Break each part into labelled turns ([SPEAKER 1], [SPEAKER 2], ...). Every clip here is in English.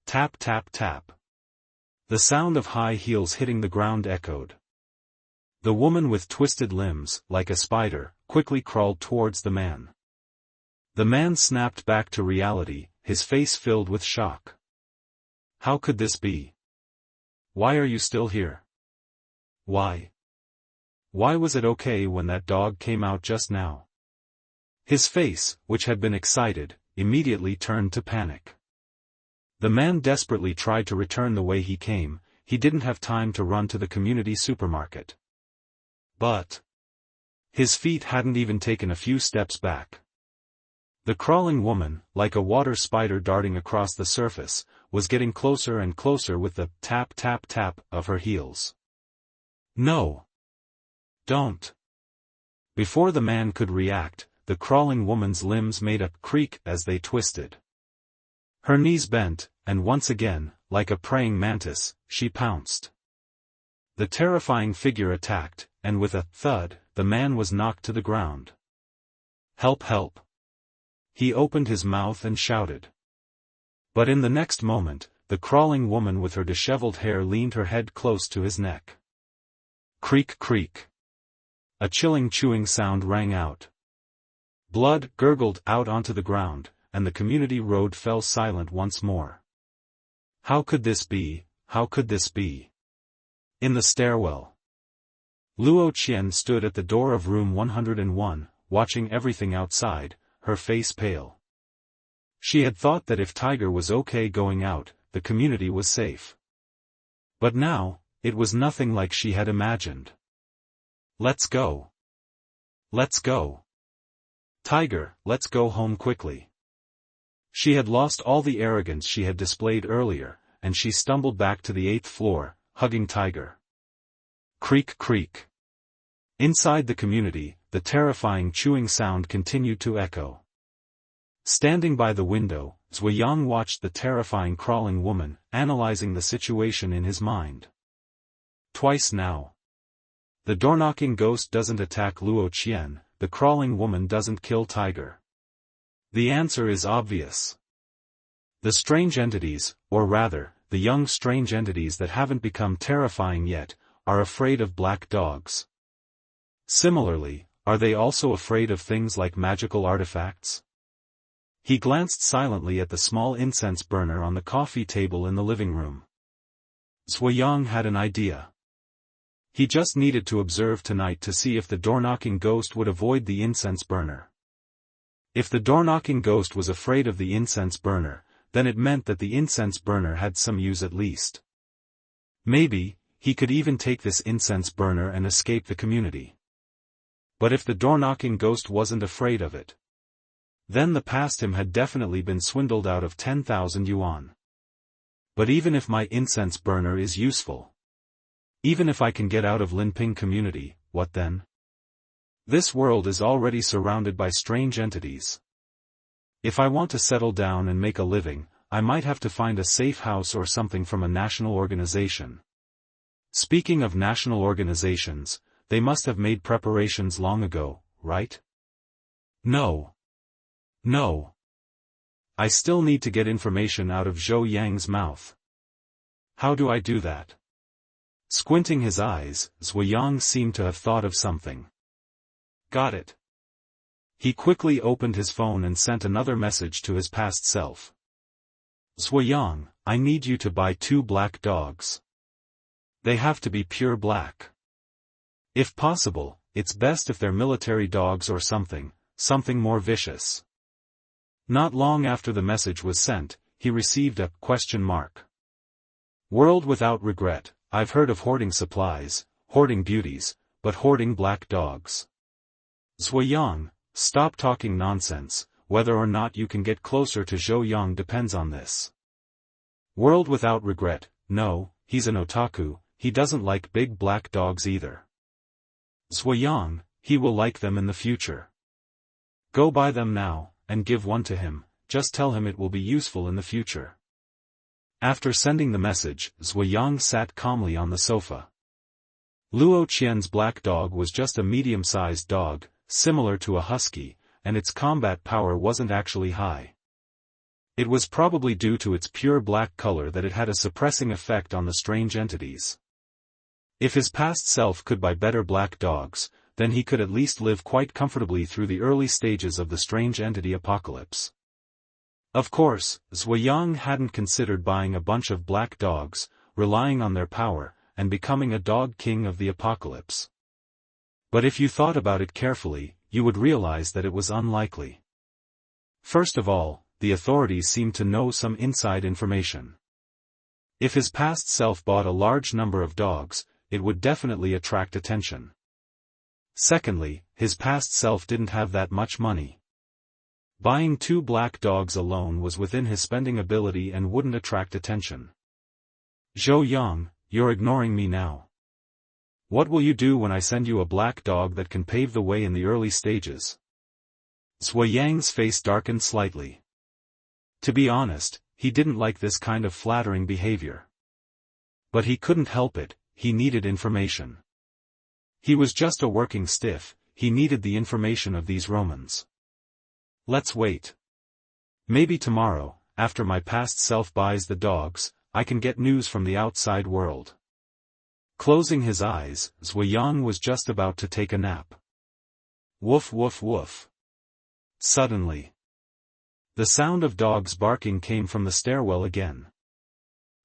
[SPEAKER 1] Tap tap tap. The sound of high heels hitting the ground echoed. The woman with twisted limbs, like a spider, quickly crawled towards the man. The man snapped back to reality, his face filled with shock. How could this be? Why are you still here? Why? Why was it okay when that dog came out just now? His face, which had been excited, immediately turned to panic. The man desperately tried to return the way he came. He didn't have time to run to the community supermarket. But his feet hadn't even taken a few steps back. The crawling woman, like a water spider darting across the surface, was getting closer and closer with the tap tap tap of her heels. No! Don't! Before the man could react, the crawling woman's limbs made a creak as they twisted. Her knees bent, and once again, like a praying mantis, she pounced. The terrifying figure attacked, and with a thud, the man was knocked to the ground. Help! Help! He opened his mouth and shouted. But in the next moment, the crawling woman with her disheveled hair leaned her head close to his neck. Creak creak. A chilling chewing sound rang out. Blood gurgled out onto the ground, and the community road fell silent once more. How could this be? How could this be? In the stairwell. Luo Qian stood at the door of room 101, watching everything outside, her face pale. She had thought that if Tiger was okay going out, the community was safe. But now, it was nothing like she had imagined. Let's go. Let's go. Tiger, let's go home quickly. She had lost all the arrogance she had displayed earlier, and she stumbled back to the 8th floor, hugging Tiger. Creak creak. Inside the community, the terrifying chewing sound continued to echo. Standing by the window, Zuo Yang watched the terrifying crawling woman, analyzing the situation in his mind. Twice now. The door-knocking ghost doesn't attack Luo Qian, the crawling woman doesn't kill Tiger. The answer is obvious. The strange entities, or rather, the young strange entities that haven't become terrifying yet, are afraid of black dogs. Similarly, are they also afraid of things like magical artifacts? He glanced silently at the small incense burner on the coffee table in the living room. Zuo Yang had an idea. He just needed to observe tonight to see if the door-knocking ghost would avoid the incense burner. If the door-knocking ghost was afraid of the incense burner, then it meant that the incense burner had some use at least. Maybe, he could even take this incense burner and escape the community. But if the door-knocking ghost wasn't afraid of it, then the past him had definitely been swindled out of 10,000 yuan. But even if my incense burner is useful, even if I can get out of Linping community, what then? This world is already surrounded by strange entities. If I want to settle down and make a living, I might have to find a safe house or something from a national organization. Speaking of national organizations, they must have made preparations long ago, right? No. No. I still need to get information out of Zuo Yang's mouth. How do I do that? Squinting his eyes, Zuo Yang seemed to have thought of something. Got it. He quickly opened his phone and sent another message to his past self. Zuo Yang, I need you to buy 2 black dogs. They have to be pure black. If possible, it's best if they're military dogs or something more vicious. Not long after the message was sent, he received a question mark. World without regret, I've heard of hoarding supplies, hoarding beauties, but hoarding black dogs. Zuo Yang, stop talking nonsense. Whether or not you can get closer to Zuo Yang depends on this. World without regret, no, he's an otaku, he doesn't like big black dogs either. Zuo Yang, he will like them in the future. Go buy them now, and give one to him, just tell him it will be useful in the future. After sending the message, Zuo Yang sat calmly on the sofa. Luo Qian's black dog was just a medium-sized dog, similar to a husky, and its combat power wasn't actually high. It was probably due to its pure black color that it had a suppressing effect on the strange entities. If his past self could buy better black dogs, then he could at least live quite comfortably through the early stages of the strange entity apocalypse. Of course, Zuo Yang hadn't considered buying a bunch of black dogs, relying on their power, and becoming a dog king of the apocalypse. But if you thought about it carefully, you would realize that it was unlikely. First of all, the authorities seemed to know some inside information. If his past self bought a large number of dogs, it would definitely attract attention. Secondly, his past self didn't have that much money. Buying 2 black dogs alone was within his spending ability and wouldn't attract attention. Zuo Yang, you're ignoring me now. What will you do when I send you a black dog that can pave the way in the early stages? Zuo Yang's face darkened slightly. To be honest, he didn't like this kind of flattering behavior. But he couldn't help it, he needed information. He was just a working stiff, he needed the information of these Romans. Let's wait. Maybe tomorrow, after my past self buys the dogs, I can get news from the outside world. Closing his eyes, Zuo Yang was just about to take a nap. Woof woof woof. Suddenly, the sound of dogs barking came from the stairwell again.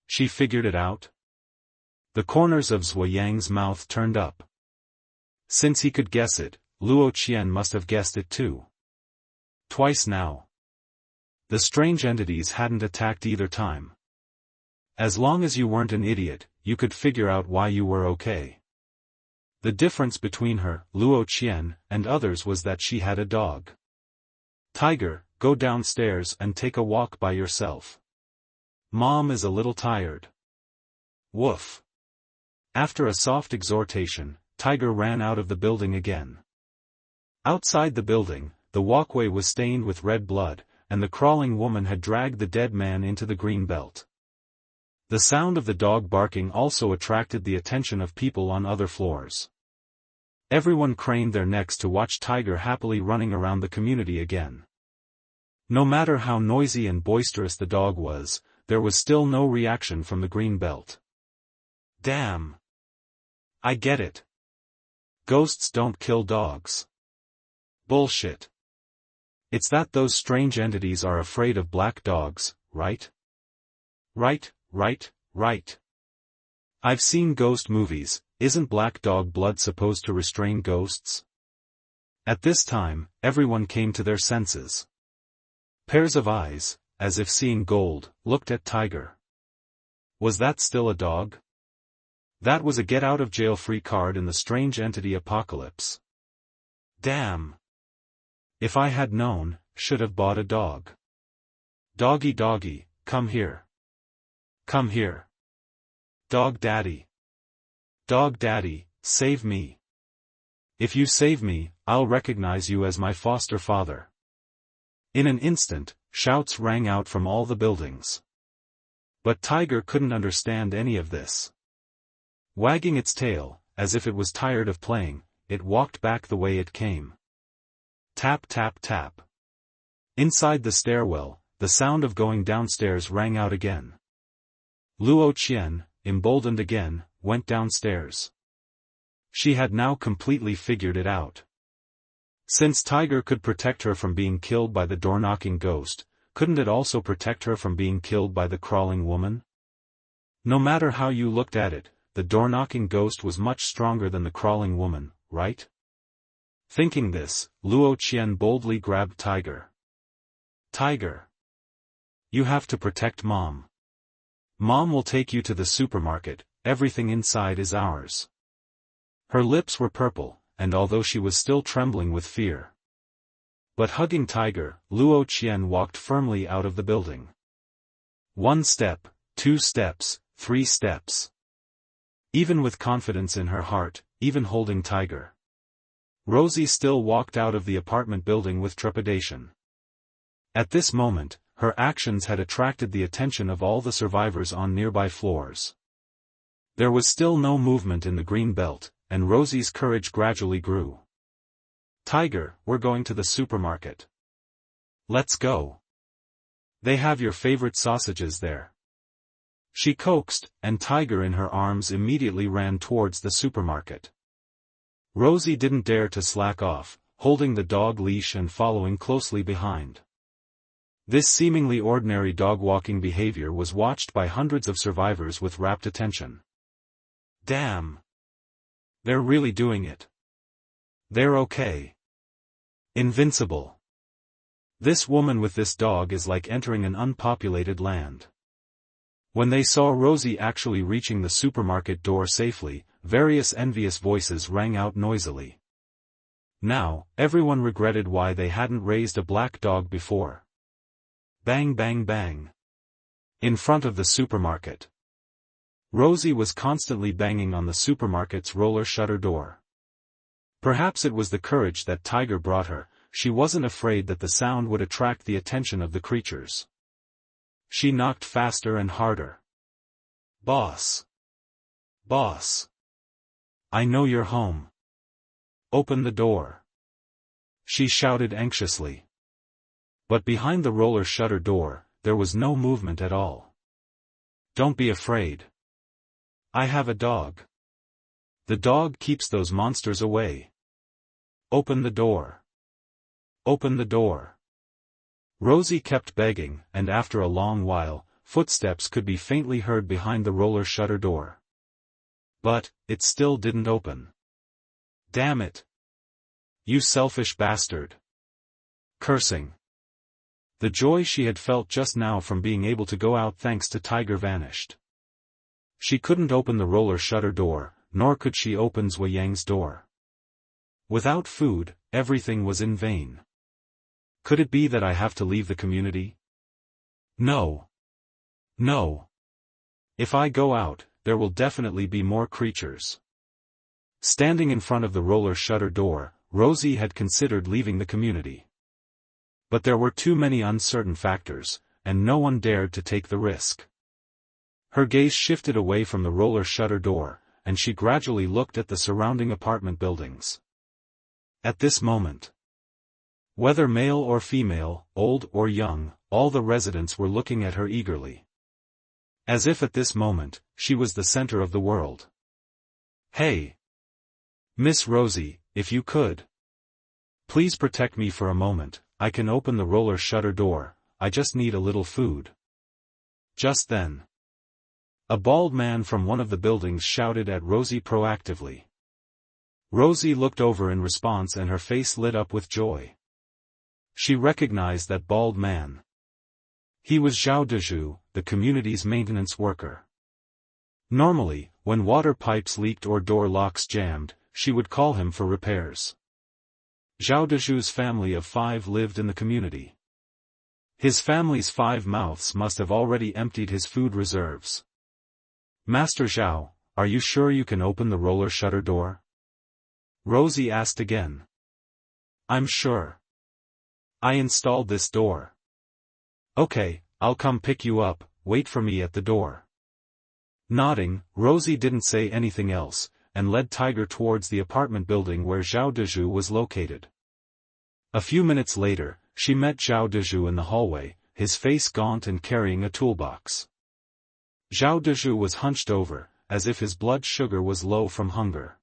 [SPEAKER 1] She figured it out. The corners of Zuo Yang's mouth turned up. Since he could guess it, Luo Qian must have guessed it too. Twice now. The strange entities hadn't attacked either time. As long as you weren't an idiot, you could figure out why you were okay. The difference between her, Luo Qian, and others was that she had a dog. Tiger, go downstairs and take a walk by yourself. Mom is a little tired. Woof. After a soft exhortation, Tiger ran out of the building again. Outside the building, the walkway was stained with red blood, and the crawling woman had dragged the dead man into the green belt. The sound of the dog barking also attracted the attention of people on other floors. Everyone craned their necks to watch Tiger happily running around the community again. No matter how noisy and boisterous the dog was, there was still no reaction from the green belt. Damn. I get it. Ghosts don't kill dogs. Bullshit. It's that those strange entities are afraid of black dogs, right? Right. I've seen ghost movies, isn't black dog blood supposed to restrain ghosts? At this time, everyone came to their senses. Pairs of eyes, as if seeing gold, looked at Tiger. Was that still a dog? That was a get-out-of-jail-free card in the strange entity apocalypse. Damn. If I had known, should have bought a dog. Doggy doggy, come here. Come here. Dog daddy. Dog daddy, save me. If you save me, I'll recognize you as my foster father. In an instant, shouts rang out from all the buildings. But Tiger couldn't understand any of this. Wagging its tail, as if it was tired of playing, it walked back the way it came. Tap tap tap. Inside the stairwell, the sound of going downstairs rang out again. Luo Qian, emboldened again, went downstairs. She had now completely figured it out. Since Tiger could protect her from being killed by the door-knocking ghost, couldn't it also protect her from being killed by the crawling woman? No matter how you looked at it, the door-knocking ghost was much stronger than the crawling woman, right? Thinking this, Luo Qian boldly grabbed Tiger. Tiger. You have to protect Mom. Mom will take you to the supermarket, everything inside is ours. Her lips were purple, and although she was still trembling with fear. But hugging Tiger, Luo Qian walked firmly out of the building. 1 step, 2 steps, 3 steps. Even with confidence in her heart, even holding Tiger, Rosie still walked out of the apartment building with trepidation. At this moment, her actions had attracted the attention of all the survivors on nearby floors. There was still no movement in the green belt, and Rosie's courage gradually grew. Tiger, we're going to the supermarket. Let's go. They have your favorite sausages there. She coaxed, and Tiger in her arms immediately ran towards the supermarket. Rosie didn't dare to slack off, holding the dog leash and following closely behind. This seemingly ordinary dog-walking behavior was watched by hundreds of survivors with rapt attention. Damn! They're really doing it. They're okay. Invincible. This woman with this dog is like entering an unpopulated land. When they saw Rosie actually reaching the supermarket door safely, various envious voices rang out noisily. Now, everyone regretted why they hadn't raised a black dog before. Bang bang bang. In front of the supermarket. Rosie was constantly banging on the supermarket's roller shutter door. Perhaps it was the courage that Tiger brought her, she wasn't afraid that the sound would attract the attention of the creatures. She knocked faster and harder. Boss! Boss! I know you're home. Open the door. She shouted anxiously. But behind the roller shutter door, there was no movement at all. Don't be afraid. I have a dog. The dog keeps those monsters away. Open the door. Open the door. Rosie kept begging, and after a long while, footsteps could be faintly heard behind the roller shutter door. But, it still didn't open. Damn it! You selfish bastard! Cursing. The joy she had felt just now from being able to go out thanks to Tiger vanished. She couldn't open the roller shutter door, nor could she open Zuo Yang's door. Without food, everything was in vain. Could it be that I have to leave the community? No. No. If I go out, there will definitely be more creatures. Standing in front of the roller shutter door, Rosie had considered leaving the community. But there were too many uncertain factors, and no one dared to take the risk. Her gaze shifted away from the roller shutter door, and she gradually looked at the surrounding apartment buildings. At this moment, whether male or female, old or young, all the residents were looking at her eagerly. As if at this moment, she was the center of the world. Hey! Miss Rosie, if you could. Please protect me for a moment, I can open the roller shutter door, I just need a little food. Just then, a bald man from one of the buildings shouted at Rosie proactively. Rosie looked over in response and her face lit up with joy. She recognized that bald man. He was Zhao Dezhu, the community's maintenance worker. Normally, when water pipes leaked or door locks jammed, she would call him for repairs. Zhao Dezhu's family of 5 lived in the community. His family's 5 mouths must have already emptied his food reserves. Master Zhao, are you sure you can open the roller shutter door? Rosie asked again. I'm sure. I installed this door. Okay, I'll come pick you up, wait for me at the door. Nodding, Rosie didn't say anything else, and led Tiger towards the apartment building where Zhao Dezhu was located. A few minutes later, she met Zhao Dezhu in the hallway, his face gaunt and carrying a toolbox. Zhao Dezhu was hunched over, as if his blood sugar was low from hunger.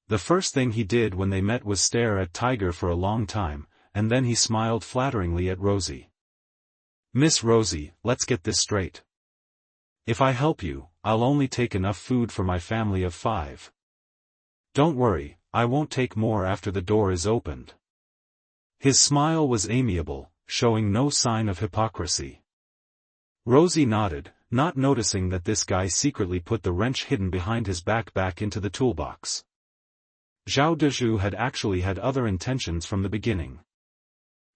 [SPEAKER 1] The first thing he did when they met was stare at Tiger for a long time, and then he smiled flatteringly at Rosie. Miss Rosie, let's get this straight. If I help you, I'll only take enough food for my family of 5. Don't worry, I won't take more after the door is opened. His smile was amiable, showing no sign of hypocrisy. Rosie nodded, not noticing that this guy secretly put the wrench hidden behind his back into the toolbox. Zhao Dezhu had actually had other intentions from the beginning.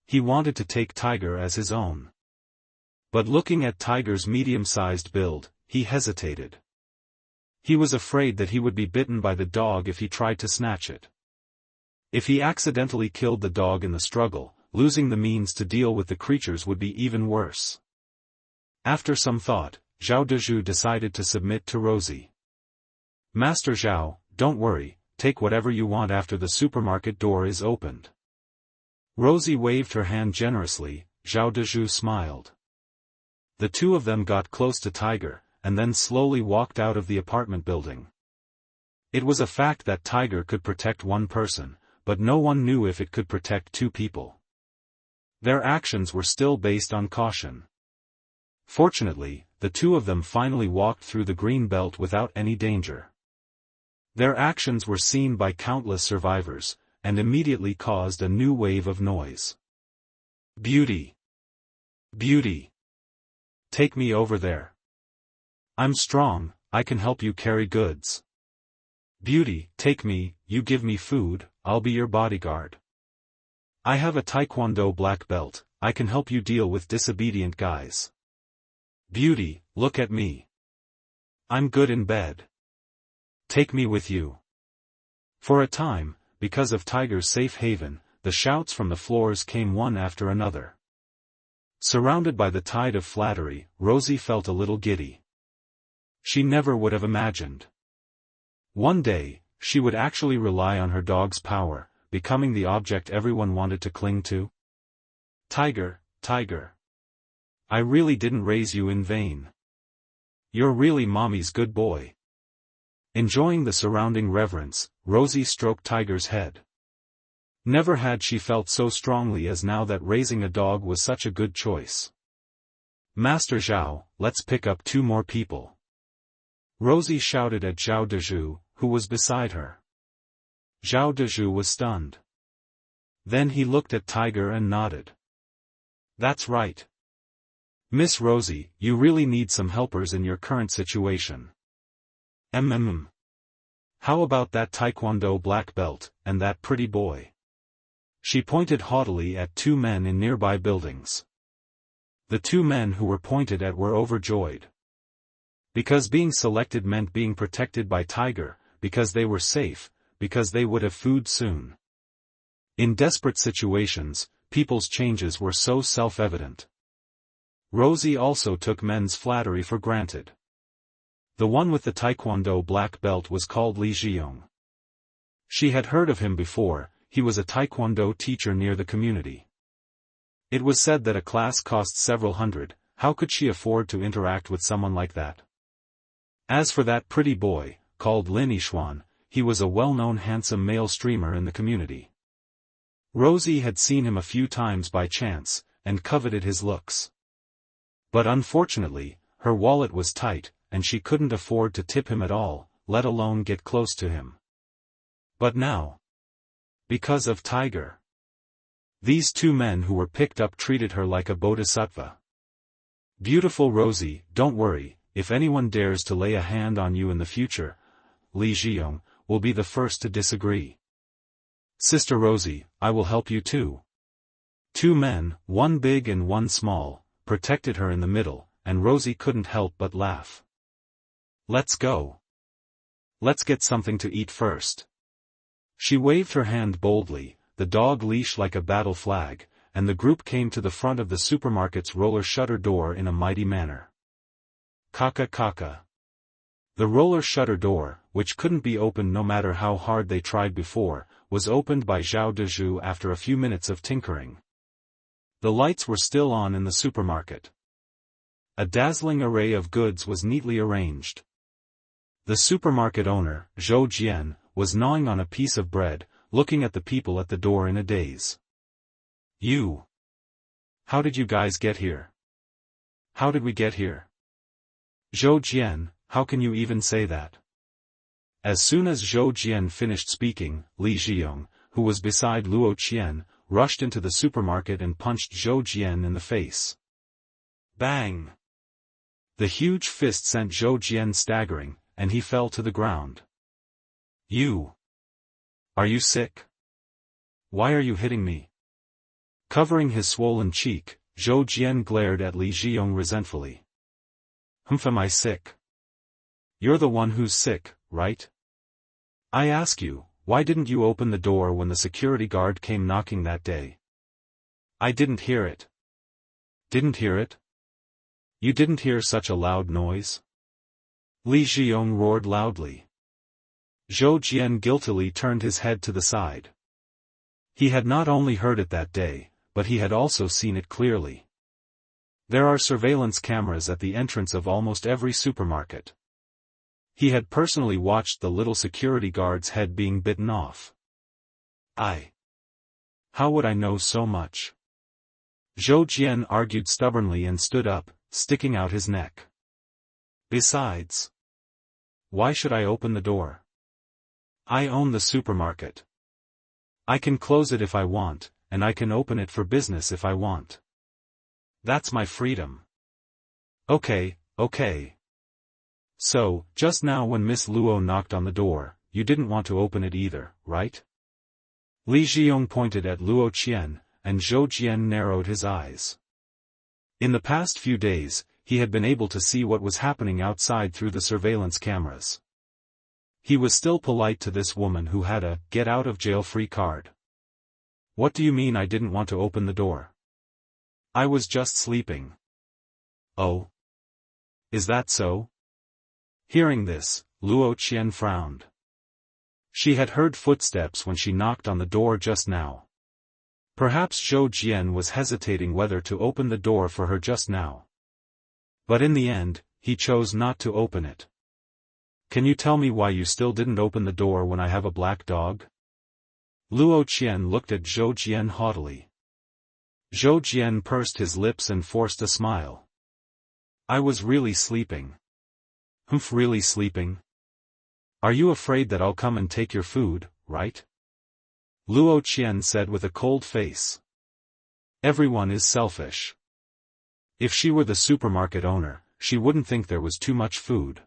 [SPEAKER 1] He wanted to take Tiger as his own. But looking at Tiger's medium-sized build, he hesitated. He was afraid that he would be bitten by the dog if he tried to snatch it. If he accidentally killed the dog in the struggle, losing the means to deal with the creatures would be even worse. After some thought, Zhao Dezhu decided to submit to Rosie. Master Zhao, don't worry, take whatever you want after the supermarket door is opened. Rosie waved her hand generously, Zhao Dezhu smiled. The two of them got close to Tiger, and then slowly walked out of the apartment building. It was a fact that Tiger could protect one person, but no one knew if it could protect two people. Their actions were still based on caution. Fortunately, the two of them finally walked through the green belt without any danger. Their actions were seen by countless survivors, and immediately caused a new wave of noise. Beauty! Beauty! Take me over there. I'm strong, I can help you carry goods. Beauty, take me, you give me food, I'll be your bodyguard. I have a Taekwondo black belt, I can help you deal with disobedient guys. Beauty, look at me. I'm good in bed. Take me with you. For a time, because of Tiger's safe haven, the shouts from the floors came one after another. Surrounded by the tide of flattery, Rosie felt a little giddy. She never would have imagined. One day, she would actually rely on her dog's power, becoming the object everyone wanted to cling to. Tiger, Tiger. I really didn't raise you in vain. You're really mommy's good boy. Enjoying the surrounding reverence, Rosie stroked Tiger's head. Never had she felt so strongly as now that raising a dog was such a good choice. Master Zhao, let's pick up two more people. Rosie shouted at Zhao Dezhu, who was beside her. Zhao Dezhu was stunned. Then he looked at Tiger and nodded. That's right. Miss Rosie, you really need some helpers in your current situation. How about that Taekwondo black belt, and that pretty boy? She pointed haughtily at two men in nearby buildings. The two men who were pointed at were overjoyed. Because being selected meant being protected by Tiger, because they were safe, because they would have food soon. In desperate situations, people's changes were so self-evident. Rosie also took men's flattery for granted. The one with the Taekwondo black belt was called Li Zhiyong. She had heard of him before. He was a Taekwondo teacher near the community. It was said that a class cost several hundred. How could she afford to interact with someone like that? As for that pretty boy, called Lin Yixuan, he was a well-known handsome male streamer in the community. Rosie had seen him a few times by chance, and coveted his looks. But unfortunately, her wallet was tight, and she couldn't afford to tip him at all, let alone get close to him. But now, because of Tiger, these two men who were picked up treated her like a bodhisattva. Beautiful Rosie, don't worry, if anyone dares to lay a hand on you in the future, Li Zhiyong will be the first to disagree. Sister Rosie, I will help you too. Two men, one big and one small, protected her in the middle, and Rosie couldn't help but laugh. Let's go. Let's get something to eat first. She waved her hand boldly, the dog leash like a battle flag, and the group came to the front of the supermarket's roller shutter door in a mighty manner. Kaka kaka. The roller shutter door, which couldn't be opened no matter how hard they tried before, was opened by Zhao Dezhu after a few minutes of tinkering. The lights were still on in the supermarket. A dazzling array of goods was neatly arranged. The supermarket owner, Zhou Jian, was gnawing on a piece of bread, looking at the people at the door in a daze. You! How did you guys get here? How did we get here? Zhou Jian, how can you even say that? As soon as Zhou Jian finished speaking, Li Zhiyong, who was beside Luo Qian, rushed into the supermarket and punched Zhou Jian in the face. Bang! The huge fist sent Zhou Jian staggering, and he fell to the ground. You! Are you sick? Why are you hitting me? Covering his swollen cheek, Zhou Jian glared at Li Zhiyong resentfully. Am I sick? You're the one who's sick, right? I ask you, why didn't you open the door when the security guard came knocking that day? I didn't hear it. Didn't hear it? You didn't hear such a loud noise? Li Zhiyong roared loudly. Zhou Jian guiltily turned his head to the side. He had not only heard it that day, but he had also seen it clearly. There are surveillance cameras at the entrance of almost every supermarket. He had personally watched the little security guard's head being bitten off. How would I know so much? Zhou Jian argued stubbornly and stood up, sticking out his neck. Besides, why should I open the door? I own the supermarket. I can close it if I want, and I can open it for business if I want. That's my freedom. Okay. So, just now when Miss Luo knocked on the door, you didn't want to open it either, right? Li Zhiyong pointed at Luo Qian, and Zhou Jian narrowed his eyes. In the past few days, he had been able to see what was happening outside through the surveillance cameras. He was still polite to this woman who had a get-out-of-jail-free card. What do you mean I didn't want to open the door? I was just sleeping. Oh? Is that so? Hearing this, Luo Qian frowned. She had heard footsteps when she knocked on the door just now. Perhaps Zhou Jian was hesitating whether to open the door for her just now. But in the end, he chose not to open it. Can you tell me why you still didn't open the door when I have a black dog? Luo Qian looked at Zhou Jian haughtily. Zhou Jian pursed his lips and forced a smile. I was really sleeping. Really sleeping? Are you afraid that I'll come and take your food, right? Luo Qian said with a cold face. Everyone is selfish. If she were the supermarket owner, she wouldn't think there was too much food.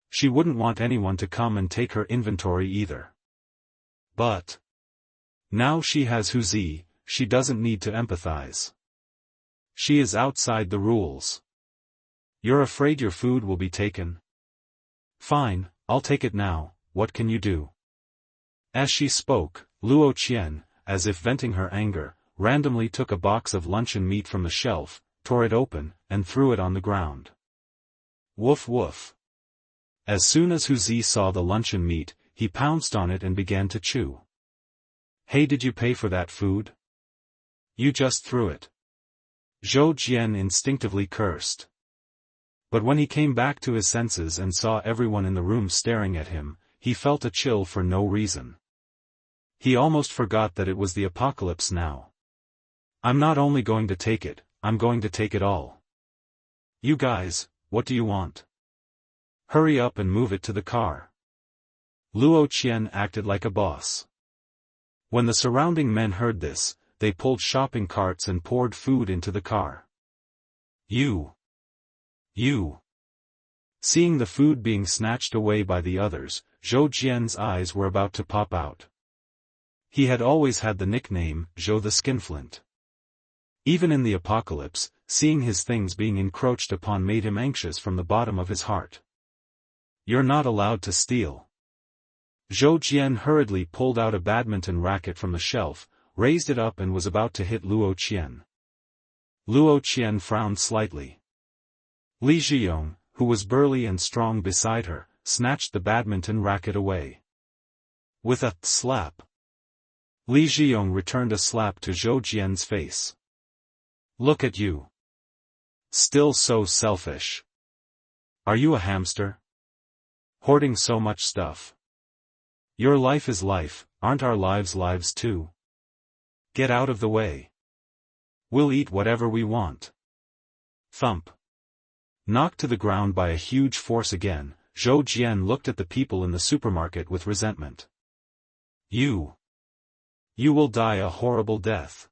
[SPEAKER 1] She wouldn't want anyone to come and take her inventory either. But now she has Huzi, she doesn't need to empathize. She is outside the rules. You're afraid your food will be taken? Fine, I'll take it now, what can you do? As she spoke, Luo Qian, as if venting her anger, randomly took a box of luncheon meat from the shelf, tore it open, and threw it on the ground. Woof woof. As soon as Huzi saw the luncheon meat, he pounced on it and began to chew. Hey, did you pay for that food? You just threw it. Zhou Jian instinctively cursed. But when he came back to his senses and saw everyone in the room staring at him, he felt a chill for no reason. He almost forgot that it was the apocalypse now. I'm not only going to take it, I'm going to take it all. You guys, what do you want? Hurry up and move it to the car. Luo Qian acted like a boss. When the surrounding men heard this, they pulled shopping carts and poured food into the car. You. Seeing the food being snatched away by the others, Zhou Jian's eyes were about to pop out. He had always had the nickname, Zhou the Skinflint. Even in the apocalypse, seeing his things being encroached upon made him anxious from the bottom of his heart. You're not allowed to steal. Zhou Jian hurriedly pulled out a badminton racket from the shelf, raised it up and was about to hit Luo Qian. Luo Qian frowned slightly. Li Zhiyong, who was burly and strong beside her, snatched the badminton racket away. With a slap. Li Zhiyong returned a slap to Zhou Jian's face. Look at you. Still so selfish. Are you a hamster? Hoarding so much stuff. Your life is life, aren't our lives lives too? Get out of the way. We'll eat whatever we want. Thump. Knocked to the ground by a huge force again, Zhou Jian looked at the people in the supermarket with resentment. You will die a horrible death.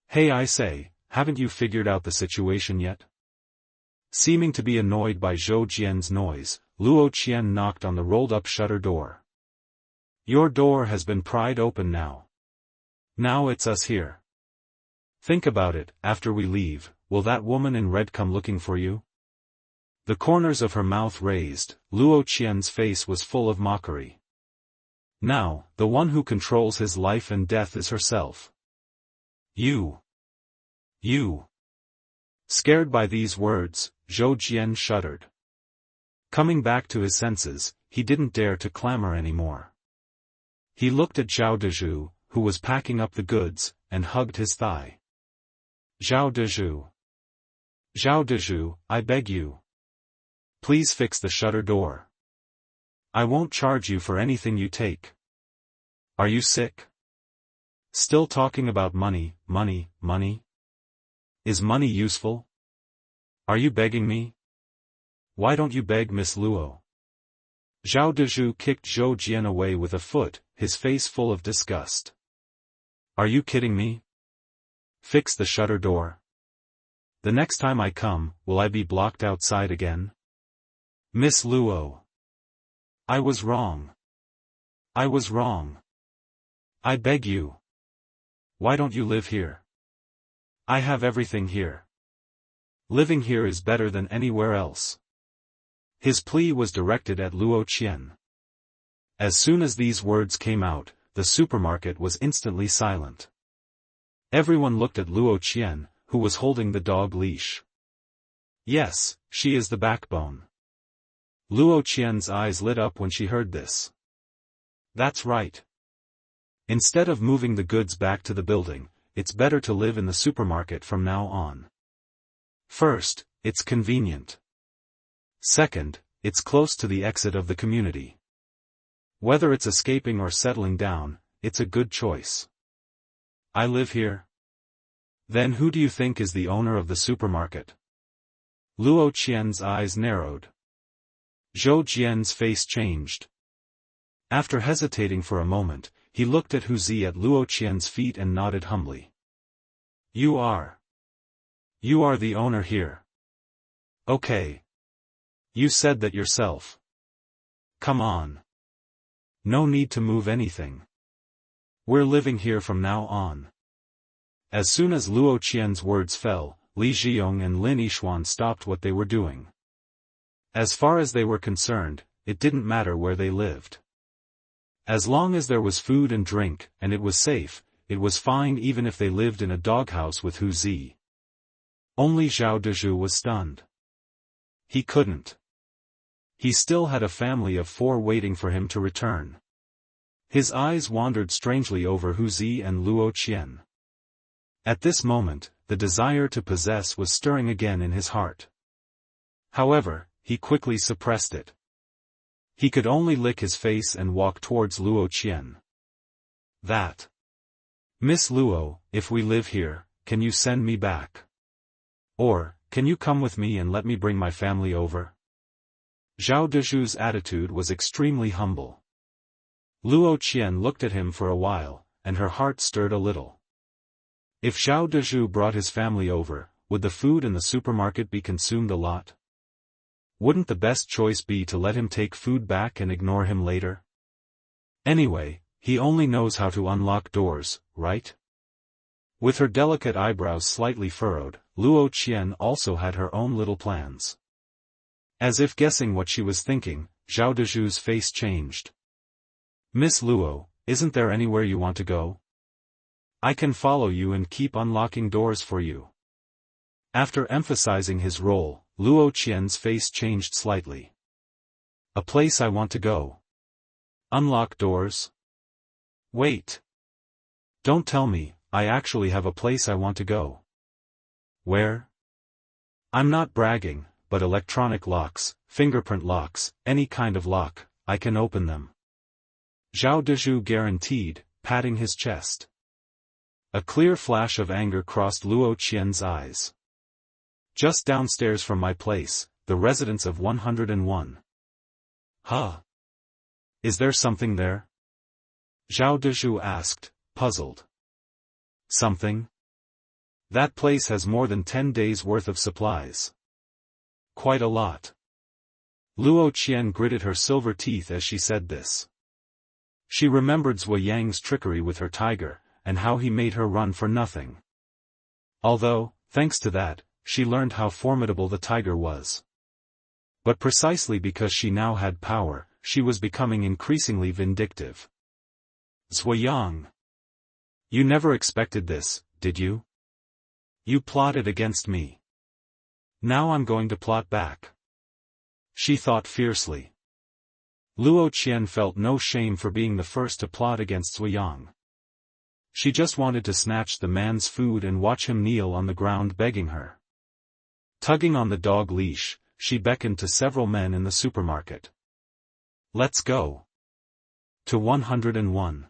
[SPEAKER 1] Hey, I say, haven't you figured out the situation yet? Seeming to be annoyed by Zhou Jian's noise, Luo Qian knocked on the rolled-up shutter door. Your door has been pried open now. Now it's us here. Think about it, after we leave, will that woman in red come looking for you? The corners of her mouth raised, Luo Qian's face was full of mockery. Now, the one who controls his life and death is herself. You. Scared by these words, Zhou Jian shuddered. Coming back to his senses, he didn't dare to clamor anymore. He looked at Zhao Dezhu, who was packing up the goods, and hugged his thigh. Zhao Dezhu. Zhao Dezhu, I beg you. Please fix the shutter door. I won't charge you for anything you take. Are you sick? Still talking about money, money, money? Is money useful? Are you begging me? Why don't you beg Miss Luo? Zhao Dezhu kicked Zhou Jian away with a foot, his face full of disgust. Are you kidding me? Fix the shutter door. The next time I come, will I be blocked outside again? Miss Luo. I was wrong. I was wrong. I beg you. Why don't you live here? I have everything here. Living here is better than anywhere else. His plea was directed at Luo Qian. As soon as these words came out, the supermarket was instantly silent. Everyone looked at Luo Qian, who was holding the dog leash. Yes, she is the backbone. Luo Qian's eyes lit up when she heard this. That's right. Instead of moving the goods back to the building, it's better to live in the supermarket from now on. First, it's convenient. Second, it's close to the exit of the community. Whether it's escaping or settling down, it's a good choice. I live here. Then who do you think is the owner of the supermarket? Luo Qian's eyes narrowed. Zhou Jian's face changed. After hesitating for a moment, he looked at Hu Zi at Luo Qian's feet and nodded humbly. You are the owner here. Okay. You said that yourself. Come on. No need to move anything. We're living here from now on. As soon as Luo Qian's words fell, Li Zhiyong and Lin Yixuan stopped what they were doing. As far as they were concerned, it didn't matter where they lived. As long as there was food and drink, and it was safe, it was fine even if they lived in a doghouse with Hu Zi. Only Zhao Dezhu was stunned. He couldn't. He still had a family of 4 waiting for him to return. His eyes wandered strangely over Hu Zi and Luo Qian. At this moment, the desire to possess was stirring again in his heart. However, he quickly suppressed it. He could only lick his face and walk towards Luo Qian. That. Miss Luo, if we live here, can you send me back? Or, can you come with me and let me bring my family over? Zhao Dezhu's attitude was extremely humble. Luo Qian looked at him for a while, and her heart stirred a little. If Zhao Dezhu brought his family over, would the food in the supermarket be consumed a lot? Wouldn't the best choice be to let him take food back and ignore him later? Anyway, he only knows how to unlock doors, right? With her delicate eyebrows slightly furrowed, Luo Qian also had her own little plans. As if guessing what she was thinking, Zhao Dezhu's face changed. Miss Luo, isn't there anywhere you want to go? I can follow you and keep unlocking doors for you. After emphasizing his role, Luo Qian's face changed slightly. A place I want to go. Unlock doors? Wait. Don't tell me, I actually have a place I want to go. Where? I'm not bragging, but electronic locks, fingerprint locks, any kind of lock, I can open them. Zhao Dezhu guaranteed, patting his chest. A clear flash of anger crossed Luo Qian's eyes. Just downstairs from my place, the residence of 101. Huh? Is there something there? Zhao Dezhu asked, puzzled. Something? That place has more than 10 days' worth of supplies. Quite a lot. Luo Qian gritted her silver teeth as she said this. She remembered Zuo Yang's trickery with her tiger, and how he made her run for nothing. Although, thanks to that, she learned how formidable the tiger was. But precisely because she now had power, she was becoming increasingly vindictive. Zuo Yang. You never expected this, did you? You plotted against me. Now I'm going to plot back. She thought fiercely. Luo Qian felt no shame for being the first to plot against Zuo Yang. She just wanted to snatch the man's food and watch him kneel on the ground begging her. Tugging on the dog leash, she beckoned to several men in the supermarket. Let's go. To 101.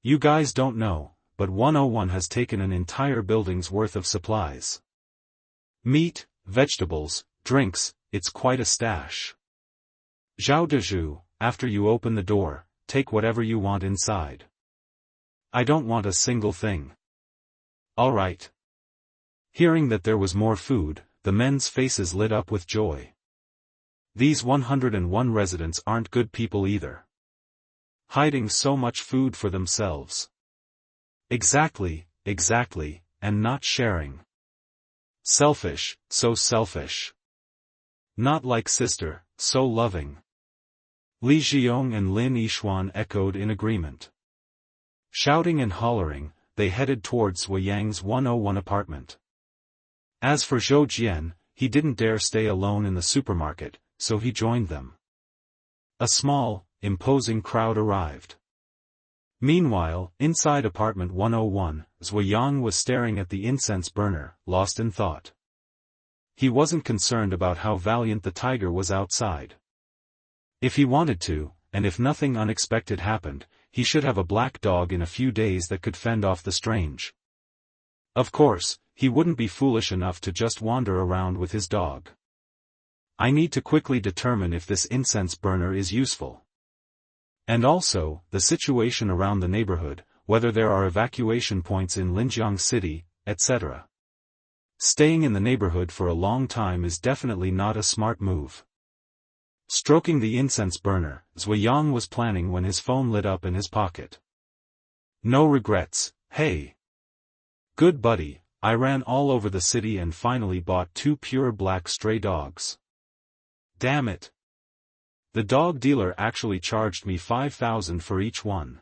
[SPEAKER 1] You guys don't know, but 101 has taken an entire building's worth of supplies. Meat, vegetables, drinks, it's quite a stash. Zhao Dezhu, after you open the door, take whatever you want inside. I don't want a single thing. All right. Hearing that there was more food, the men's faces lit up with joy. These 101 residents aren't good people either. Hiding so much food for themselves. Exactly, and not sharing. Selfish, so selfish. Not like sister, so loving. Li Zhiyong and Lin Yishuan echoed in agreement. Shouting and hollering, they headed towards Zuo Yang's 101 apartment. As for Zhou Jian, he didn't dare stay alone in the supermarket, so he joined them. A small, imposing crowd arrived. Meanwhile, inside apartment 101, Zuo Yang was staring at the incense burner, lost in thought. He wasn't concerned about how valiant the tiger was outside. If he wanted to, and if nothing unexpected happened, he should have a black dog in a few days that could fend off the strange. Of course, he wouldn't be foolish enough to just wander around with his dog. I need to quickly determine if this incense burner is useful. And also, the situation around the neighborhood, whether there are evacuation points in Linjiang City, etc. Staying in the neighborhood for a long time is definitely not a smart move. Stroking the incense burner, Zuo Yang was planning when his phone lit up in his pocket. No regrets, hey. Good buddy, I ran all over the city and finally bought 2 pure black stray dogs. Damn it. The dog dealer actually charged me 5,000 for each one.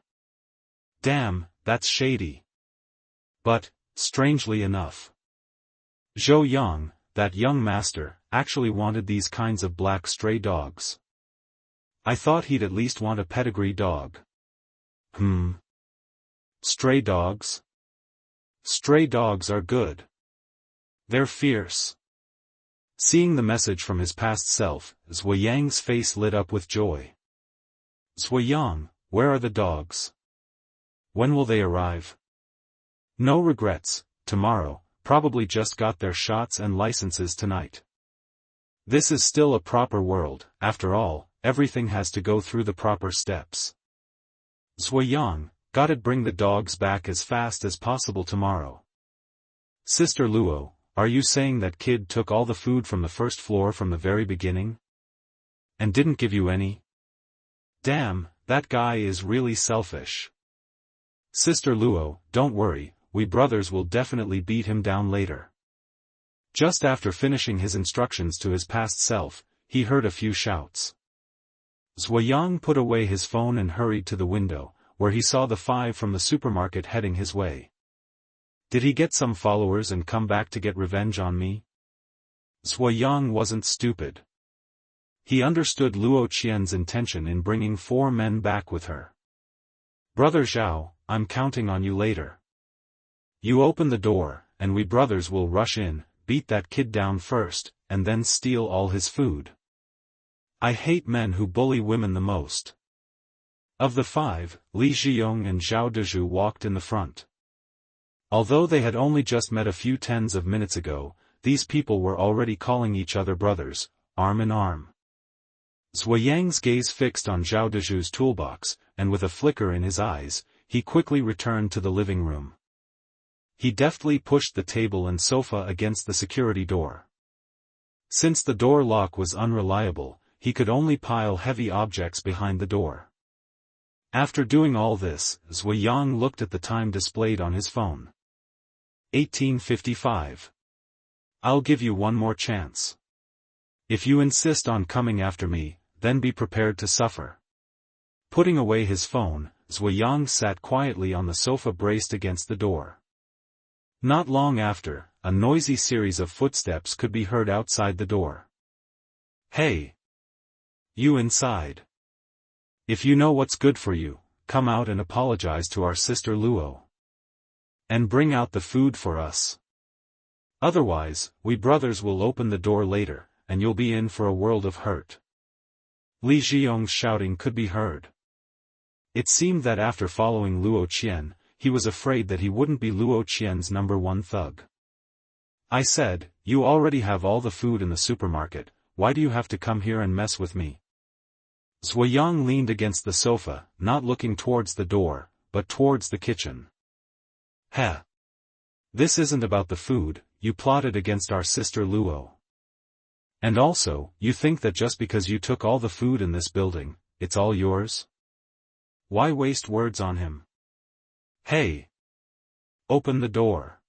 [SPEAKER 1] Damn, that's shady. But, strangely enough, Zuo Yang, that young master, actually wanted these kinds of black stray dogs. I thought he'd at least want a pedigree dog. Stray dogs? Stray dogs are good. They're fierce. Seeing the message from his past self, Zuo Yang's face lit up with joy. Zuo Yang, where are the dogs? When will they arrive? No regrets, tomorrow, probably just got their shots and licenses tonight. This is still a proper world, after all, everything has to go through the proper steps. Zuo Yang, gotta bring the dogs back as fast as possible tomorrow. Sister Luo, are you saying that kid took all the food from the first floor from the very beginning? And didn't give you any? Damn, that guy is really selfish. Sister Luo, don't worry, we brothers will definitely beat him down later. Just after finishing his instructions to his past self, he heard a few shouts. Zuo Yang put away his phone and hurried to the window, where he saw the 5 from the supermarket heading his way. Did he get some followers and come back to get revenge on me? Zuo Yang wasn't stupid. He understood Luo Qian's intention in bringing 4 men back with her. Brother Zhao, I'm counting on you later. You open the door, and we brothers will rush in, beat that kid down first, and then steal all his food. I hate men who bully women the most. Of the 5, Li Zhiyong and Zhao Dezhu walked in the front. Although they had only just met a few tens of minutes ago, these people were already calling each other brothers, arm in arm. Zuo Yang's gaze fixed on Zhao Dezhu's toolbox, and with a flicker in his eyes, he quickly returned to the living room. He deftly pushed the table and sofa against the security door. Since the door lock was unreliable, he could only pile heavy objects behind the door. After doing all this, Zuo Yang looked at the time displayed on his phone. 18:55. I'll give you one more chance. If you insist on coming after me, then be prepared to suffer. Putting away his phone, Zuo Yang sat quietly on the sofa braced against the door. Not long after, a noisy series of footsteps could be heard outside the door. Hey! You inside. If you know what's good for you, come out and apologize to our sister Luo. And bring out the food for us. Otherwise, we brothers will open the door later, and you'll be in for a world of hurt. Li Zhiyong's shouting could be heard. It seemed that after following Luo Qian, he was afraid that he wouldn't be Luo Qian's #1 thug. I said, "You already have all the food in the supermarket, why do you have to come here and mess with me?" Zuo Yang leaned against the sofa, not looking towards the door, but towards the kitchen. Heh! This isn't about the food, you plotted against our sister Luo. And also, you think that just because you took all the food in this building, it's all yours? Why waste words on him? Hey! Open the door.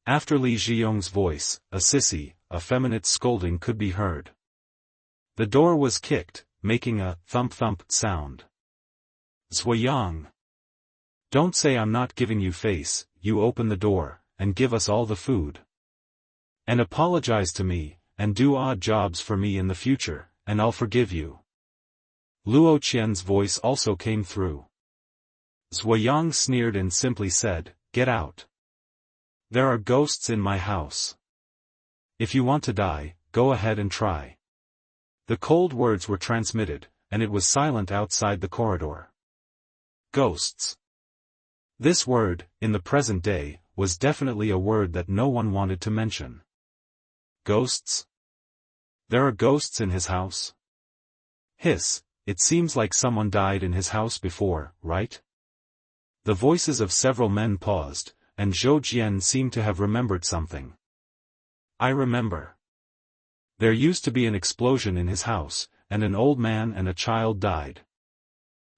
[SPEAKER 1] After Li Zhiyong's voice, a sissy, effeminate scolding could be heard. The door was kicked, making a thump-thump sound. Zuo Yang! Don't say I'm not giving you face, you open the door, and give us all the food. And apologize to me, and do odd jobs for me in the future, and I'll forgive you. Luo Qian's voice also came through. Zuo Yang sneered and simply said, "Get out. There are ghosts in my house. If you want to die, go ahead and try." The cold words were transmitted, and it was silent outside the corridor. Ghosts. This word, in the present day, was definitely a word that no one wanted to mention. Ghosts? There are ghosts in his house? Hiss, it seems like someone died in his house before, right? The voices of several men paused, and Zhou Jian seemed to have remembered something. I remember. There used to be an explosion in his house, and an old man and a child died.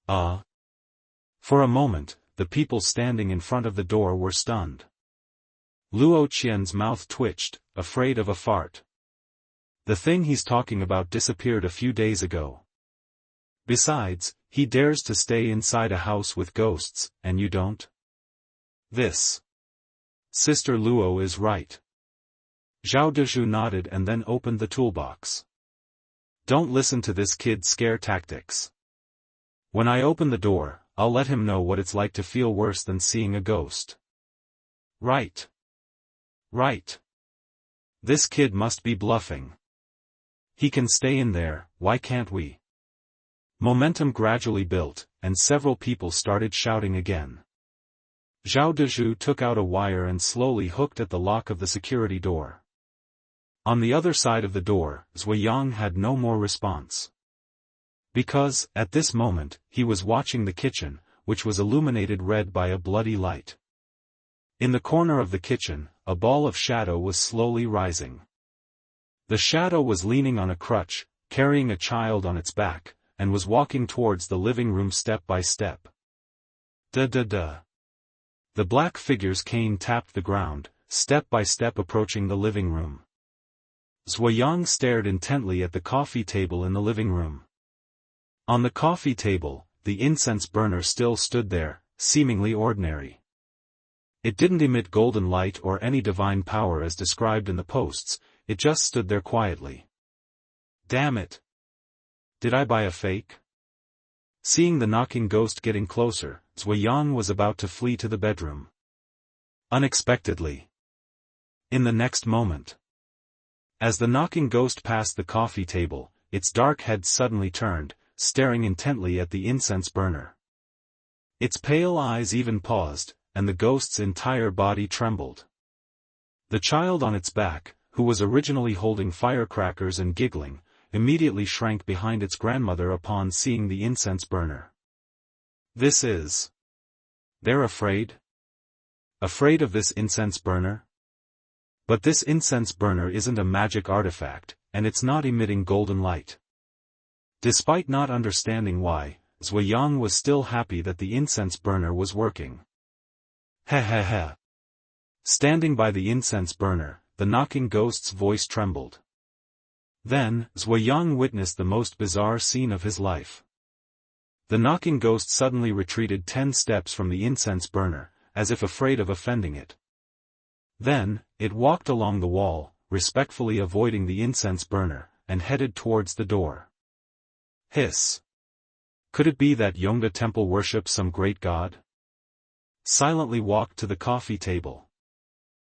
[SPEAKER 1] For a moment, the people standing in front of the door were stunned. Luo Qian's mouth twitched, afraid of a fart. The thing he's talking about disappeared a few days ago. Besides, he dares to stay inside a house with ghosts, and you don't? This. Sister Luo is right. Zhao Dezhu nodded and then opened the toolbox. Don't listen to this kid's scare tactics. When I open the door, I'll let him know what it's like to feel worse than seeing a ghost. Right. Right. This kid must be bluffing. He can stay in there, why can't we? Momentum gradually built, and several people started shouting again. Zhao Dezhu took out a wire and slowly hooked at the lock of the security door. On the other side of the door, Zuo Yang had no more response. Because, at this moment, he was watching the kitchen, which was illuminated red by a bloody light. In the corner of the kitchen, a ball of shadow was slowly rising. The shadow was leaning on a crutch, carrying a child on its back, and was walking towards the living room step by step. Da-da-da. The black figure's cane tapped the ground, step by step approaching the living room. Zuo Yang stared intently at the coffee table in the living room. On the coffee table, the incense burner still stood there, seemingly ordinary. It didn't emit golden light or any divine power as described in the posts, it just stood there quietly. Damn it! Did I buy a fake? Seeing the knocking ghost getting closer, Zuo Yang was about to flee to the bedroom. Unexpectedly. In the next moment. As the knocking ghost passed the coffee table, its dark head suddenly turned, staring intently at the incense burner. Its pale eyes even paused, and the ghost's entire body trembled. The child on its back, who was originally holding firecrackers and giggling, immediately shrank behind its grandmother upon seeing the incense burner. This is... They're afraid? Afraid of this incense burner? But this incense burner isn't a magic artifact, and it's not emitting golden light. Despite not understanding why, Zuo Yang was still happy that the incense burner was working. Heh heh heh. Standing by the incense burner, the knocking ghost's voice trembled. Then, Zuo Yang witnessed the most bizarre scene of his life. The knocking ghost suddenly retreated 10 steps from the incense burner, as if afraid of offending it. Then, it walked along the wall, respectfully avoiding the incense burner, and headed towards the door. Hiss. Could it be that Yongda temple worships some great god? Silently walked to the coffee table.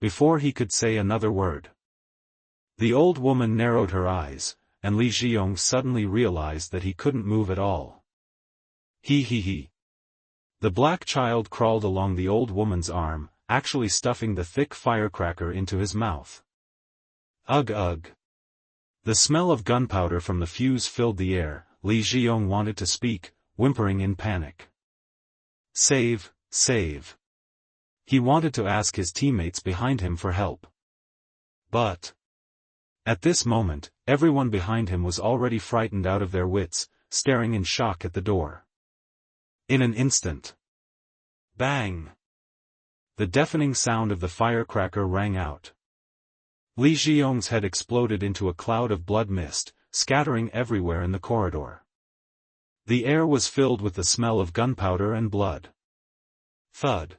[SPEAKER 1] Before he could say another word, the old woman narrowed her eyes, and Li Zhiyong suddenly realized that he couldn't move at all. He. The black child crawled along the old woman's arm, actually stuffing the thick firecracker into his mouth. Ugh. The smell of gunpowder from the fuse filled the air. Li Zhiyong wanted to speak, whimpering in panic. Save. He wanted to ask his teammates behind him for help. But at this moment, everyone behind him was already frightened out of their wits, staring in shock at the door. In an instant. Bang! The deafening sound of the firecracker rang out. Li Zhiyong's head exploded into a cloud of blood mist, scattering everywhere in the corridor. The air was filled with the smell of gunpowder and blood. Thud.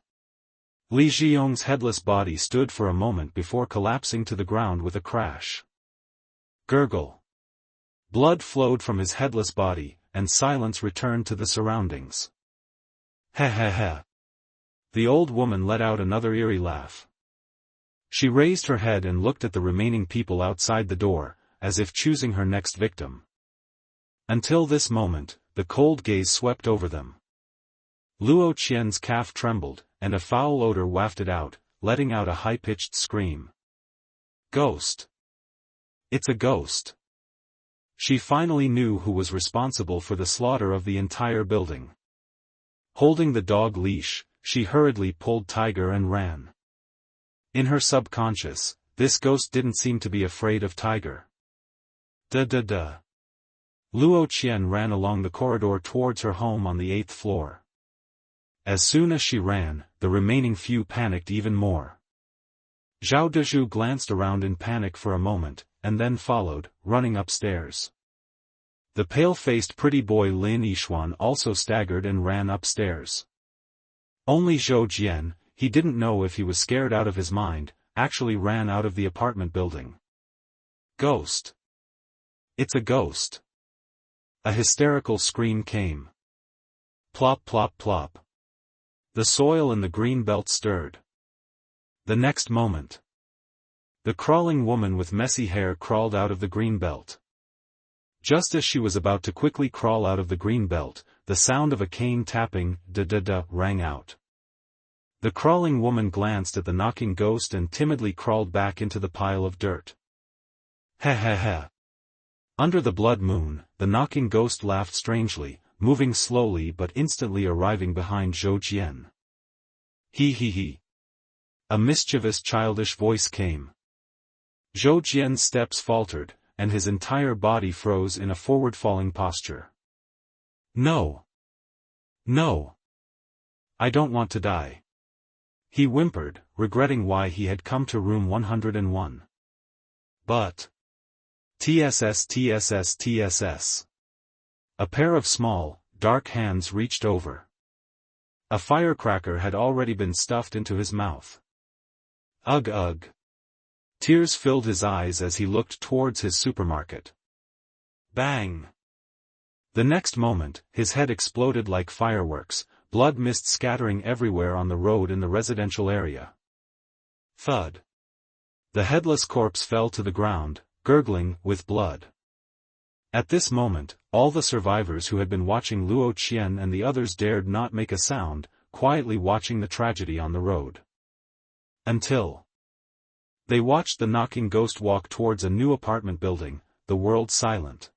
[SPEAKER 1] Li Zhiyong's headless body stood for a moment before collapsing to the ground with a crash. Gurgle. Blood flowed from his headless body, and silence returned to the surroundings. Heh. The old woman let out another eerie laugh. She raised her head and looked at the remaining people outside the door, as if choosing her next victim. Until this moment, the cold gaze swept over them. Luo Qian's calf trembled, and a foul odor wafted out, letting out a high-pitched scream. Ghost! It's a ghost! She finally knew who was responsible for the slaughter of the entire building. Holding the dog leash, she hurriedly pulled Tiger and ran. In her subconscious, this ghost didn't seem to be afraid of Tiger. Luo Qian ran along the corridor towards her home on the 8th floor. As soon as she ran, the remaining few panicked even more. Zhao Dezhu glanced around in panic for a moment, and then followed, running upstairs. The pale-faced pretty boy Lin Yixuan also staggered and ran upstairs. Only Zhou Jian, he didn't know if he was scared out of his mind, actually ran out of the apartment building. Ghost! It's a ghost! A hysterical scream came. Plop plop plop. The soil in the green belt stirred. The next moment, the crawling woman with messy hair crawled out of the green belt. Just as she was about to quickly crawl out of the green belt, the sound of a cane tapping, da-da-da, rang out. The crawling woman glanced at the knocking ghost and timidly crawled back into the pile of dirt. Ha ha ha. Under the blood moon, the knocking ghost laughed strangely, moving slowly but instantly arriving behind Zhou Jian. He he he. A mischievous childish voice came. Zhou Jian's steps faltered, and his entire body froze in a forward-falling posture. No. No. I don't want to die. He whimpered, regretting why he had come to room 101. But... TSS. A pair of small, dark hands reached over. A firecracker had already been stuffed into his mouth. Ugh ugh. Tears filled his eyes as he looked towards his supermarket. Bang! The next moment, his head exploded like fireworks, blood mist scattering everywhere on the road in the residential area. Thud. The headless corpse fell to the ground, gurgling with blood. At this moment, all the survivors who had been watching Luo Qian and the others dared not make a sound, quietly watching the tragedy on the road. Until they watched the knocking ghost walk towards a new apartment building, the world silent.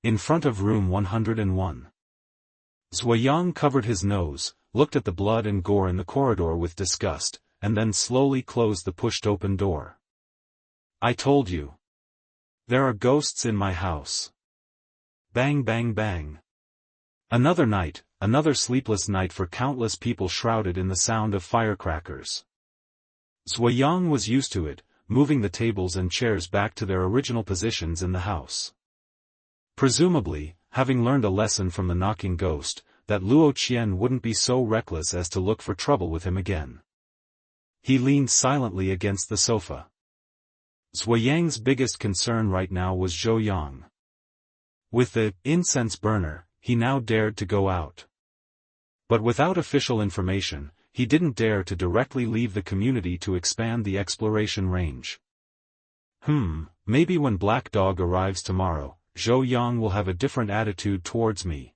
[SPEAKER 1] In front of room 101. Zuo Yang covered his nose, looked at the blood and gore in the corridor with disgust, and then slowly closed the pushed-open door. I told you. There are ghosts in my house. Bang bang bang. Another night, another sleepless night for countless people shrouded in the sound of firecrackers. Zuo Yang was used to it, moving the tables and chairs back to their original positions in the house. Presumably, having learned a lesson from the knocking ghost, that Luo Qian wouldn't be so reckless as to look for trouble with him again. He leaned silently against the sofa. Zuo Yang's biggest concern right now was Zhou Yang. With the incense burner, he now dared to go out. But without official information, he didn't dare to directly leave the community to expand the exploration range. Maybe when Black Dog arrives tomorrow, Zhou Yang will have a different attitude towards me.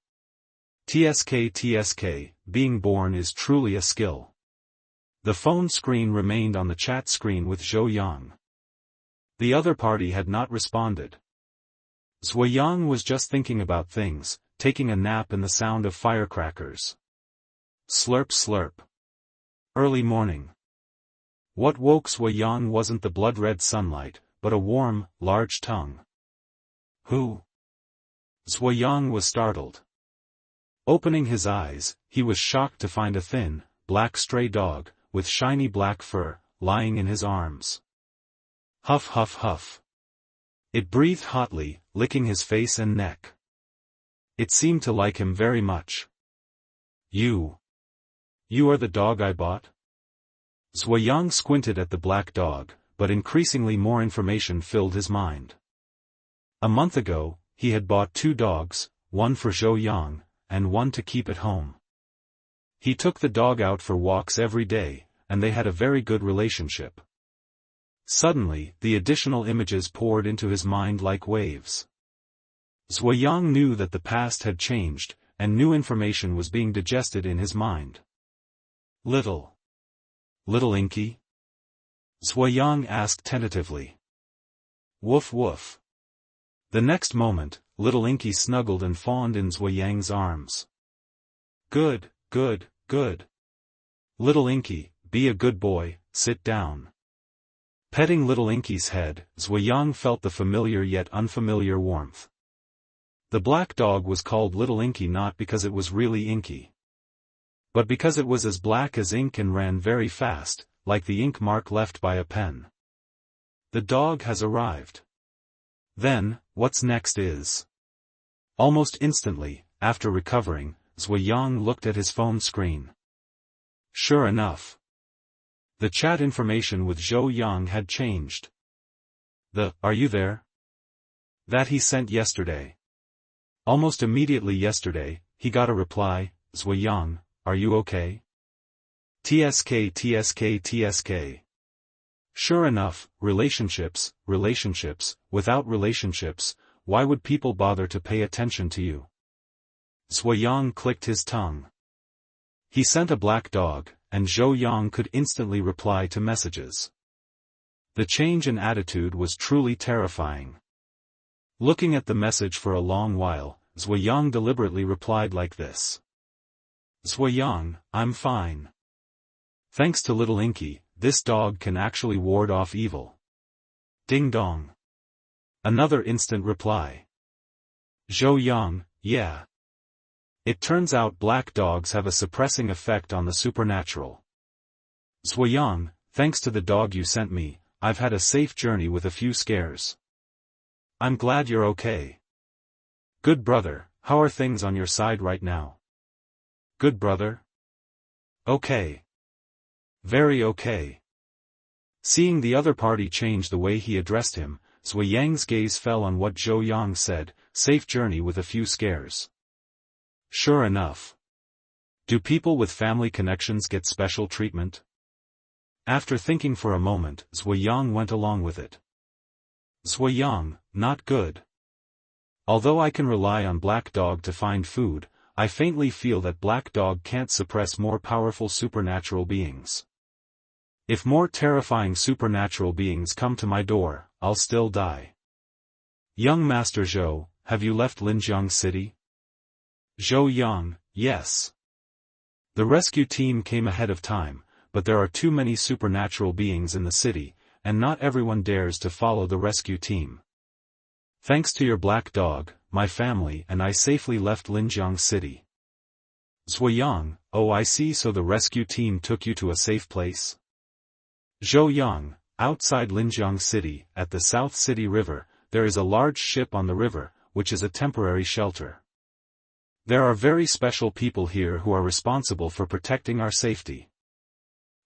[SPEAKER 1] TSK, being born is truly a skill. The phone screen remained on the chat screen with Zhou Yang. The other party had not responded. Zuo Yang was just thinking about things, taking a nap in the sound of firecrackers. Slurp slurp. Early morning. What woke Zuo Yang wasn't the blood-red sunlight, but a warm, large tongue. Who? Zuo Yang was startled. Opening his eyes, he was shocked to find a thin, black stray dog, with shiny black fur, lying in his arms. Huff huff huff. It breathed hotly, licking his face and neck. It seemed to like him very much. You are the dog I bought? Zuo Yang squinted at the black dog, but increasingly more information filled his mind. A month ago, he had bought 2 dogs, one for Zhou Yang, and one to keep at home. He took the dog out for walks every day, and they had a very good relationship. Suddenly, the additional images poured into his mind like waves. Zuo Yang knew that the past had changed, and new information was being digested in his mind. Little Inky? Zuo Yang asked tentatively. Woof woof. The next moment, little Inky snuggled and fawned in Zuo Yang's arms. Good. Little Inky, be a good boy, sit down. Petting little Inky's head, Zuo Yang felt the familiar yet unfamiliar warmth. The black dog was called Little Inky not because it was really inky. But because it was as black as ink and ran very fast, like the ink mark left by a pen. The dog has arrived. Then, what's next is... Almost instantly, after recovering, Zuo Yang looked at his phone screen. Sure enough. The chat information with Zuo Yang had changed. "Are you there?" that he sent yesterday. Almost immediately yesterday, he got a reply, "Zuo Yang, are you okay? TSK TSK TSK. Sure enough, relationships, without relationships, why would people bother to pay attention to you?" Zuo Yang clicked his tongue. He sent a black dog, and Zuo Yang could instantly reply to messages. The change in attitude was truly terrifying. Looking at the message for a long while, Zuo Yang deliberately replied like this. "Zuo Yang, I'm fine. Thanks to Little Inky, this dog can actually ward off evil." Ding dong. Another instant reply. "Zuo Yang, yeah. It turns out black dogs have a suppressing effect on the supernatural. Zuo Yang, thanks to the dog you sent me, I've had a safe journey with a few scares. I'm glad you're okay. Good brother, how are things on your side right now? Good brother? Okay. Very okay." Seeing the other party change the way he addressed him, Zuo Yang's gaze fell on what Zuo Yang said, safe journey with a few scares. Sure enough. Do people with family connections get special treatment? After thinking for a moment, Zuo Yang went along with it. Zuo Yang, not good. Although I can rely on Black Dog to find food, I faintly feel that Black Dog can't suppress more powerful supernatural beings. If more terrifying supernatural beings come to my door, I'll still die. Young Master Zhou, have you left Linjiang City? Zuo Yang, yes. The rescue team came ahead of time, but there are too many supernatural beings in the city, and not everyone dares to follow the rescue team. Thanks to your Black Dog, my family and I safely left Linjiang City. Zuo Yang, oh I see, so the rescue team took you to a safe place? Zuo Yang, outside Linjiang City, at the South City River, there is a large ship on the river, which is a temporary shelter. There are very special people here who are responsible for protecting our safety.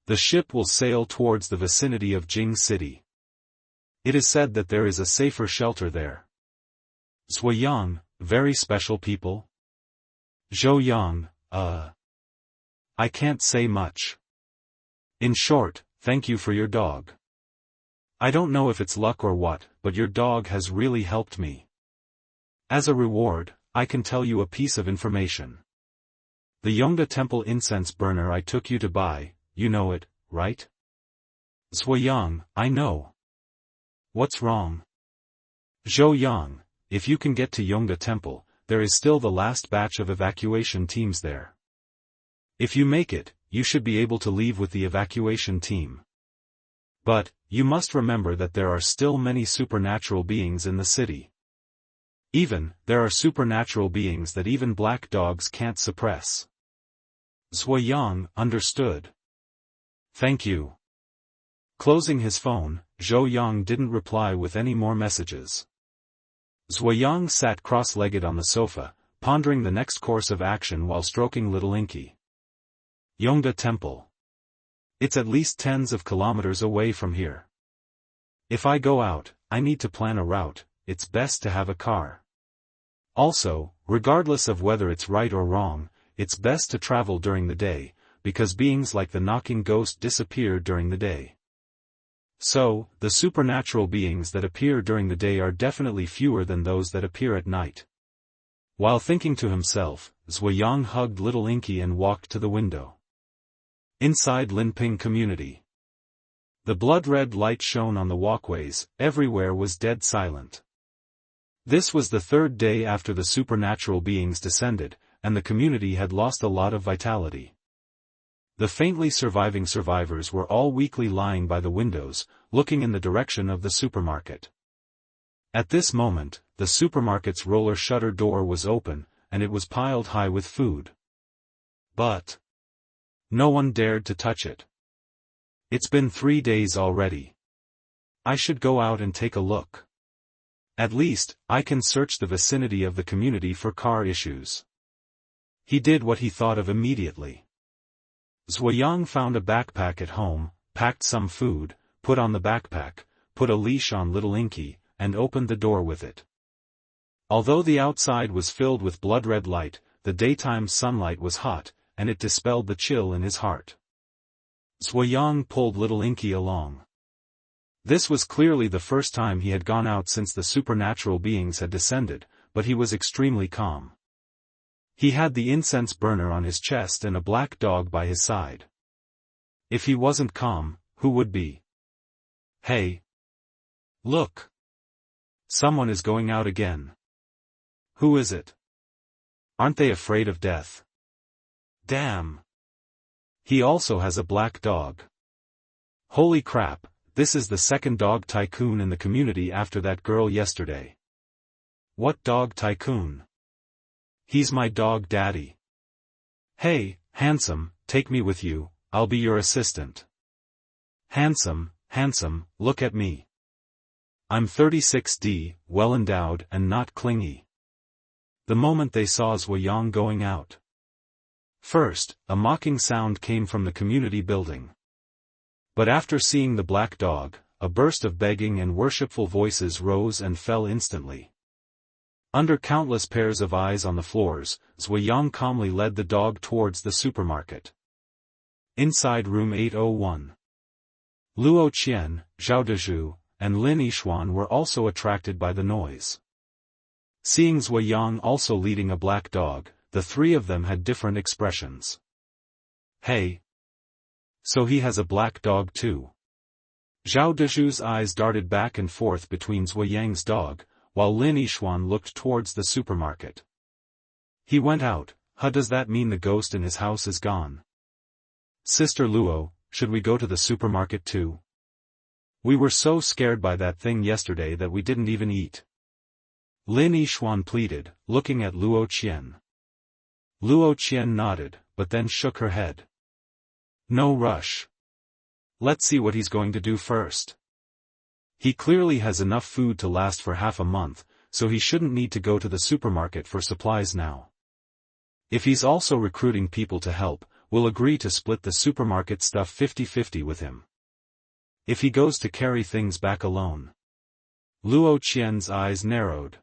[SPEAKER 1] The ship will sail towards the vicinity of Jing City. It is said that there is a safer shelter there. Zuo Yang, very special people? Zuo Yang, I can't say much. In short, thank you for your dog. I don't know if it's luck or what, but your dog has really helped me. As a reward, I can tell you a piece of information. The Yongda Temple incense burner I took you to buy, you know it, right? Zuo Yang, I know. What's wrong? Zuo Yang, if you can get to Yongda Temple, there is still the last batch of evacuation teams there. If you make it, you should be able to leave with the evacuation team. But, you must remember that there are still many supernatural beings in the city. There are supernatural beings that even black dogs can't suppress. Zuo Yang, understood. Thank you. Closing his phone, Zuo Yang didn't reply with any more messages. Zuo Yang sat cross-legged on the sofa, pondering the next course of action while stroking Little Inky. Yongda Temple. It's at least tens of kilometers away from here. If I go out, I need to plan a route. It's best to have a car. Also, regardless of whether it's right or wrong, it's best to travel during the day, because beings like the knocking ghost disappear during the day. So, the supernatural beings that appear during the day are definitely fewer than those that appear at night. While thinking to himself, Zuo Yang hugged Little Inky and walked to the window. Inside Linping Community. The blood-red light shone on the walkways, everywhere was dead silent. This was the third day after the supernatural beings descended, and the community had lost a lot of vitality. The faintly surviving survivors were all weakly lying by the windows, looking in the direction of the supermarket. At this moment, the supermarket's roller shutter door was open, and it was piled high with food. But No one dared to touch it. It's been 3 days already. I should go out and take a look. At least, I can search the vicinity of the community for car issues. He did what he thought of immediately. Zuo Yang found a backpack at home, packed some food, put on the backpack, put a leash on little Inky, and opened the door with it. Although the outside was filled with blood-red light, the daytime sunlight was hot, and it dispelled the chill in his heart. Zuo Yang pulled little Inky along. This was clearly the first time he had gone out since the supernatural beings had descended, but he was extremely calm. He had the incense burner on his chest and a black dog by his side. If he wasn't calm, who would be? Hey! Look! Someone is going out again. Who is it? Aren't they afraid of death? Damn! He also has a black dog. Holy crap, this is the second dog tycoon in the community after that girl yesterday. What dog tycoon? He's my dog daddy. Hey, handsome, take me with you, I'll be your assistant. Handsome, look at me. I'm 36D, well endowed and not clingy. The moment they saw Zuo Yang going out. First, a mocking sound came from the community building. But after seeing the black dog, a burst of begging and worshipful voices rose and fell instantly. Under countless pairs of eyes on the floors, Zuo Yang calmly led the dog towards the supermarket. Inside room 801. Luo Qian, Zhao Dezhu, and Lin Yixuan were also attracted by the noise. Seeing Zuo Yang also leading a black dog, the three of them had different expressions. Hey! So he has a black dog too. Zhao Dezhu's eyes darted back and forth between Zuo Yang's dog, while Lin Yixuan looked towards the supermarket. He went out. Does that mean the ghost in his house is gone? Sister Luo, should we go to the supermarket too? We were so scared by that thing yesterday that we didn't even eat. Lin Yixuan pleaded, looking at Luo Qian. Luo Qian nodded, but then shook her head. No rush. Let's see what he's going to do first. He clearly has enough food to last for half a month, so he shouldn't need to go to the supermarket for supplies now. If he's also recruiting people to help, we'll agree to split the supermarket stuff 50-50 with him. If he goes to carry things back alone. Luo Qian's eyes narrowed.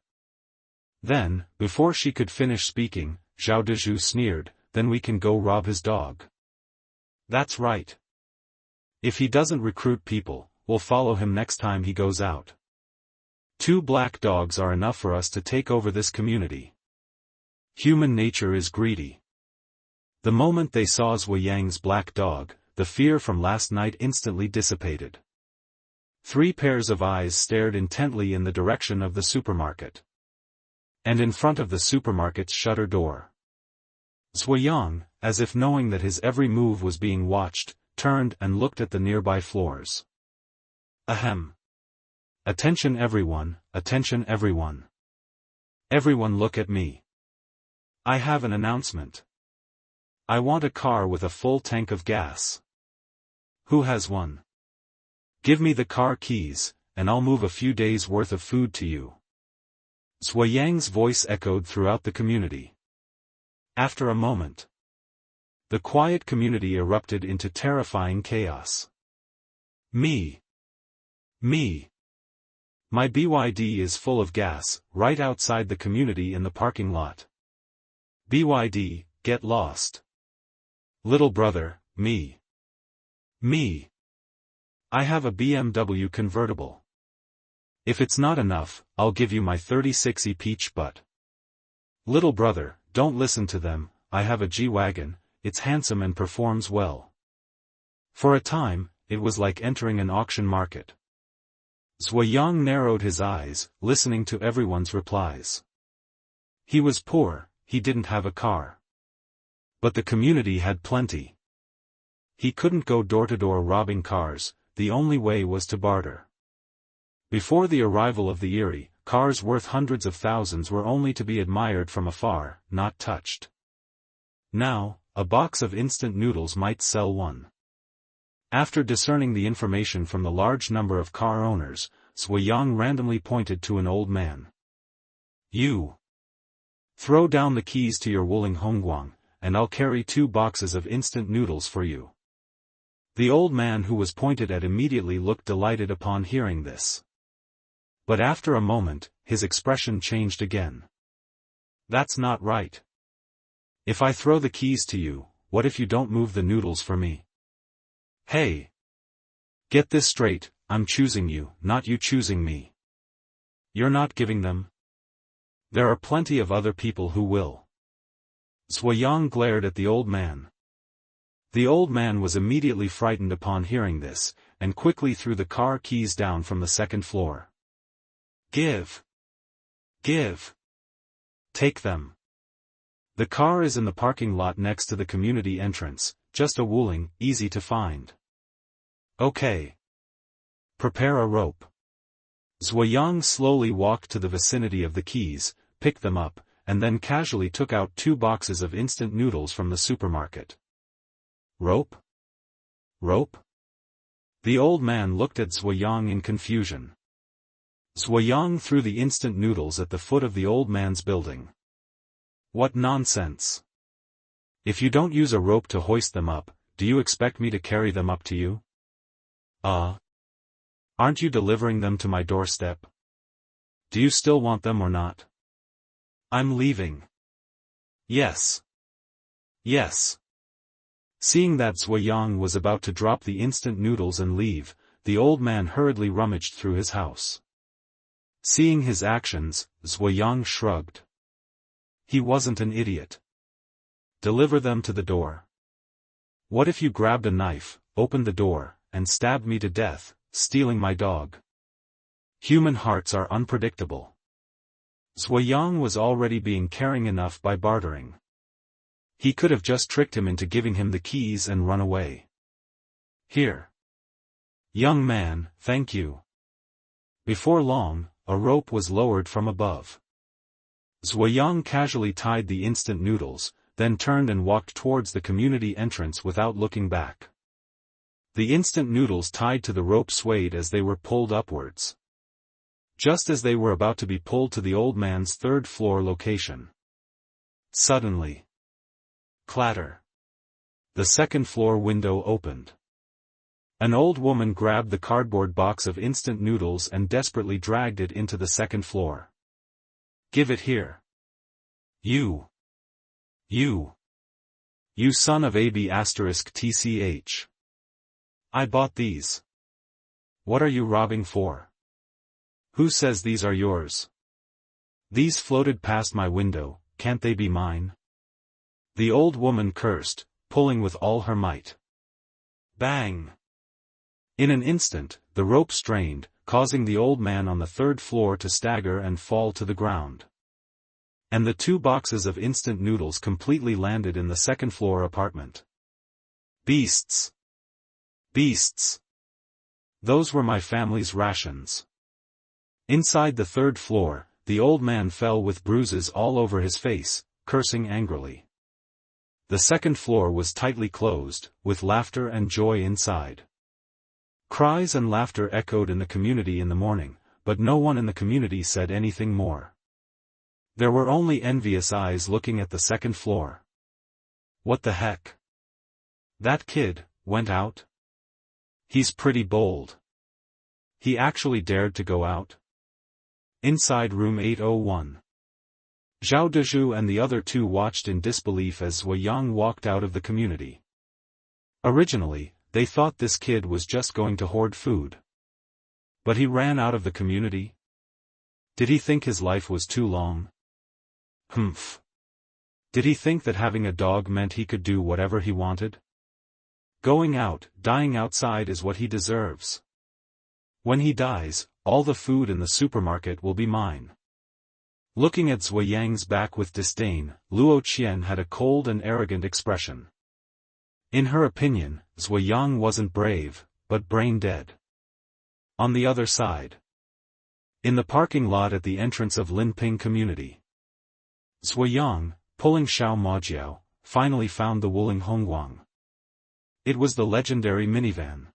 [SPEAKER 1] Then, before she could finish speaking, Zhao Dezhu sneered, then we can go rob his dog. That's right. If he doesn't recruit people, we'll follow him next time he goes out. 2 black dogs are enough for us to take over this community. Human nature is greedy. The moment they saw Zuo Yang's black dog, the fear from last night instantly dissipated. 3 pairs of eyes stared intently in the direction of the supermarket. And in front of the supermarket's shutter door. Zuo Yang, as if knowing that his every move was being watched, turned and looked at the nearby floors. Ahem. Attention everyone, attention everyone. Everyone look at me. I have an announcement. I want a car with a full tank of gas. Who has one? Give me the car keys, and I'll move a few days' worth of food to you. Zuo Yang's voice echoed throughout the community. After a moment, the quiet community erupted into terrifying chaos. Me. My BYD is full of gas, right outside the community in the parking lot. BYD, get lost. Little brother, me. I have a BMW convertible. If it's not enough, I'll give you my 36e peach butt. Little brother, don't listen to them, I have a G-Wagon, it's handsome and performs well. For a time, it was like entering an auction market. Zuo Yang narrowed his eyes, listening to everyone's replies. He was poor, he didn't have a car. But the community had plenty. He couldn't go door to door robbing cars, the only way was to barter. Before the arrival of the eerie, cars worth hundreds of thousands were only to be admired from afar, not touched. Now, a box of instant noodles might sell one. After discerning the information from the large number of car owners, Zuo Yang randomly pointed to an old man. You. Throw down the keys to your Wuling Hongguang, and I'll carry 2 boxes of instant noodles for you. The old man who was pointed at immediately looked delighted upon hearing this. But after a moment, his expression changed again. That's not right. If I throw the keys to you, what if you don't move the noodles for me? Hey! Get this straight, I'm choosing you, not you choosing me. You're not giving them? There are plenty of other people who will. Zuo Yang glared at the old man. The old man was immediately frightened upon hearing this, and quickly threw the car keys down from the 2nd floor. Give! Give! Take them. The car is in the parking lot next to the community entrance, just a Wuling, easy to find. Okay. Prepare a rope. Zuo Yang slowly walked to the vicinity of the keys, picked them up, and then casually took out 2 boxes of instant noodles from the supermarket. Rope? Rope? The old man looked at Zuo Yang in confusion. Zuo Yang threw the instant noodles at the foot of the old man's building. What nonsense! If you don't use a rope to hoist them up, do you expect me to carry them up to you? Aren't you delivering them to my doorstep? Do you still want them or not? I'm leaving. Yes. Yes. Seeing that Zuo Yang was about to drop the instant noodles and leave, the old man hurriedly rummaged through his house. Seeing his actions, Zuo Yang shrugged. He wasn't an idiot. Deliver them to the door. What if you grabbed a knife, opened the door, and stabbed me to death, stealing my dog? Human hearts are unpredictable. Zuo Yang was already being caring enough by bartering. He could have just tricked him into giving him the keys and run away. Here. Young man, thank you. Before long, a rope was lowered from above. Zuo Yang casually tied the instant noodles, then turned and walked towards the community entrance without looking back. The instant noodles tied to the rope swayed as they were pulled upwards. Just as they were about to be pulled to the old man's 3rd floor location. Suddenly. Clatter. The 2nd floor window opened. An old woman grabbed the cardboard box of instant noodles and desperately dragged it into the 2nd floor. Give it here. You son of AB*TCH. I bought these. What are you robbing for? Who says these are yours? These floated past my window, can't they be mine? The old woman cursed, pulling with all her might. Bang! In an instant, the rope strained, causing the old man on the 3rd floor to stagger and fall to the ground. And the 2 boxes of instant noodles completely landed in the 2nd floor apartment. Beasts! Beasts! Those were my family's rations. Inside the 3rd floor, the old man fell with bruises all over his face, cursing angrily. The 2nd floor was tightly closed, with laughter and joy inside. Cries and laughter echoed in the community in the morning, but no one in the community said anything more. There were only envious eyes looking at the 2nd floor. What the heck? That kid went out? He's pretty bold. He actually dared to go out? Inside room 801. Zhao Dezhu and the other 2 watched in disbelief as Zuo Yang walked out of the community. Originally, they thought this kid was just going to hoard food. But he ran out of the community? Did he think his life was too long? Humph. Did he think that having a dog meant he could do whatever he wanted? Going out, dying outside is what he deserves. When he dies, all the food in the supermarket will be mine. Looking at Zuo Yang's back with disdain, Luo Qian had a cold and arrogant expression. In her opinion, Zuo Yang wasn't brave, but brain-dead. On the other side. In the parking lot at the entrance of Linping Community. Zuo Yang, pulling Xiao Majiao, finally found the Wuling Hongguang. It was the legendary minivan.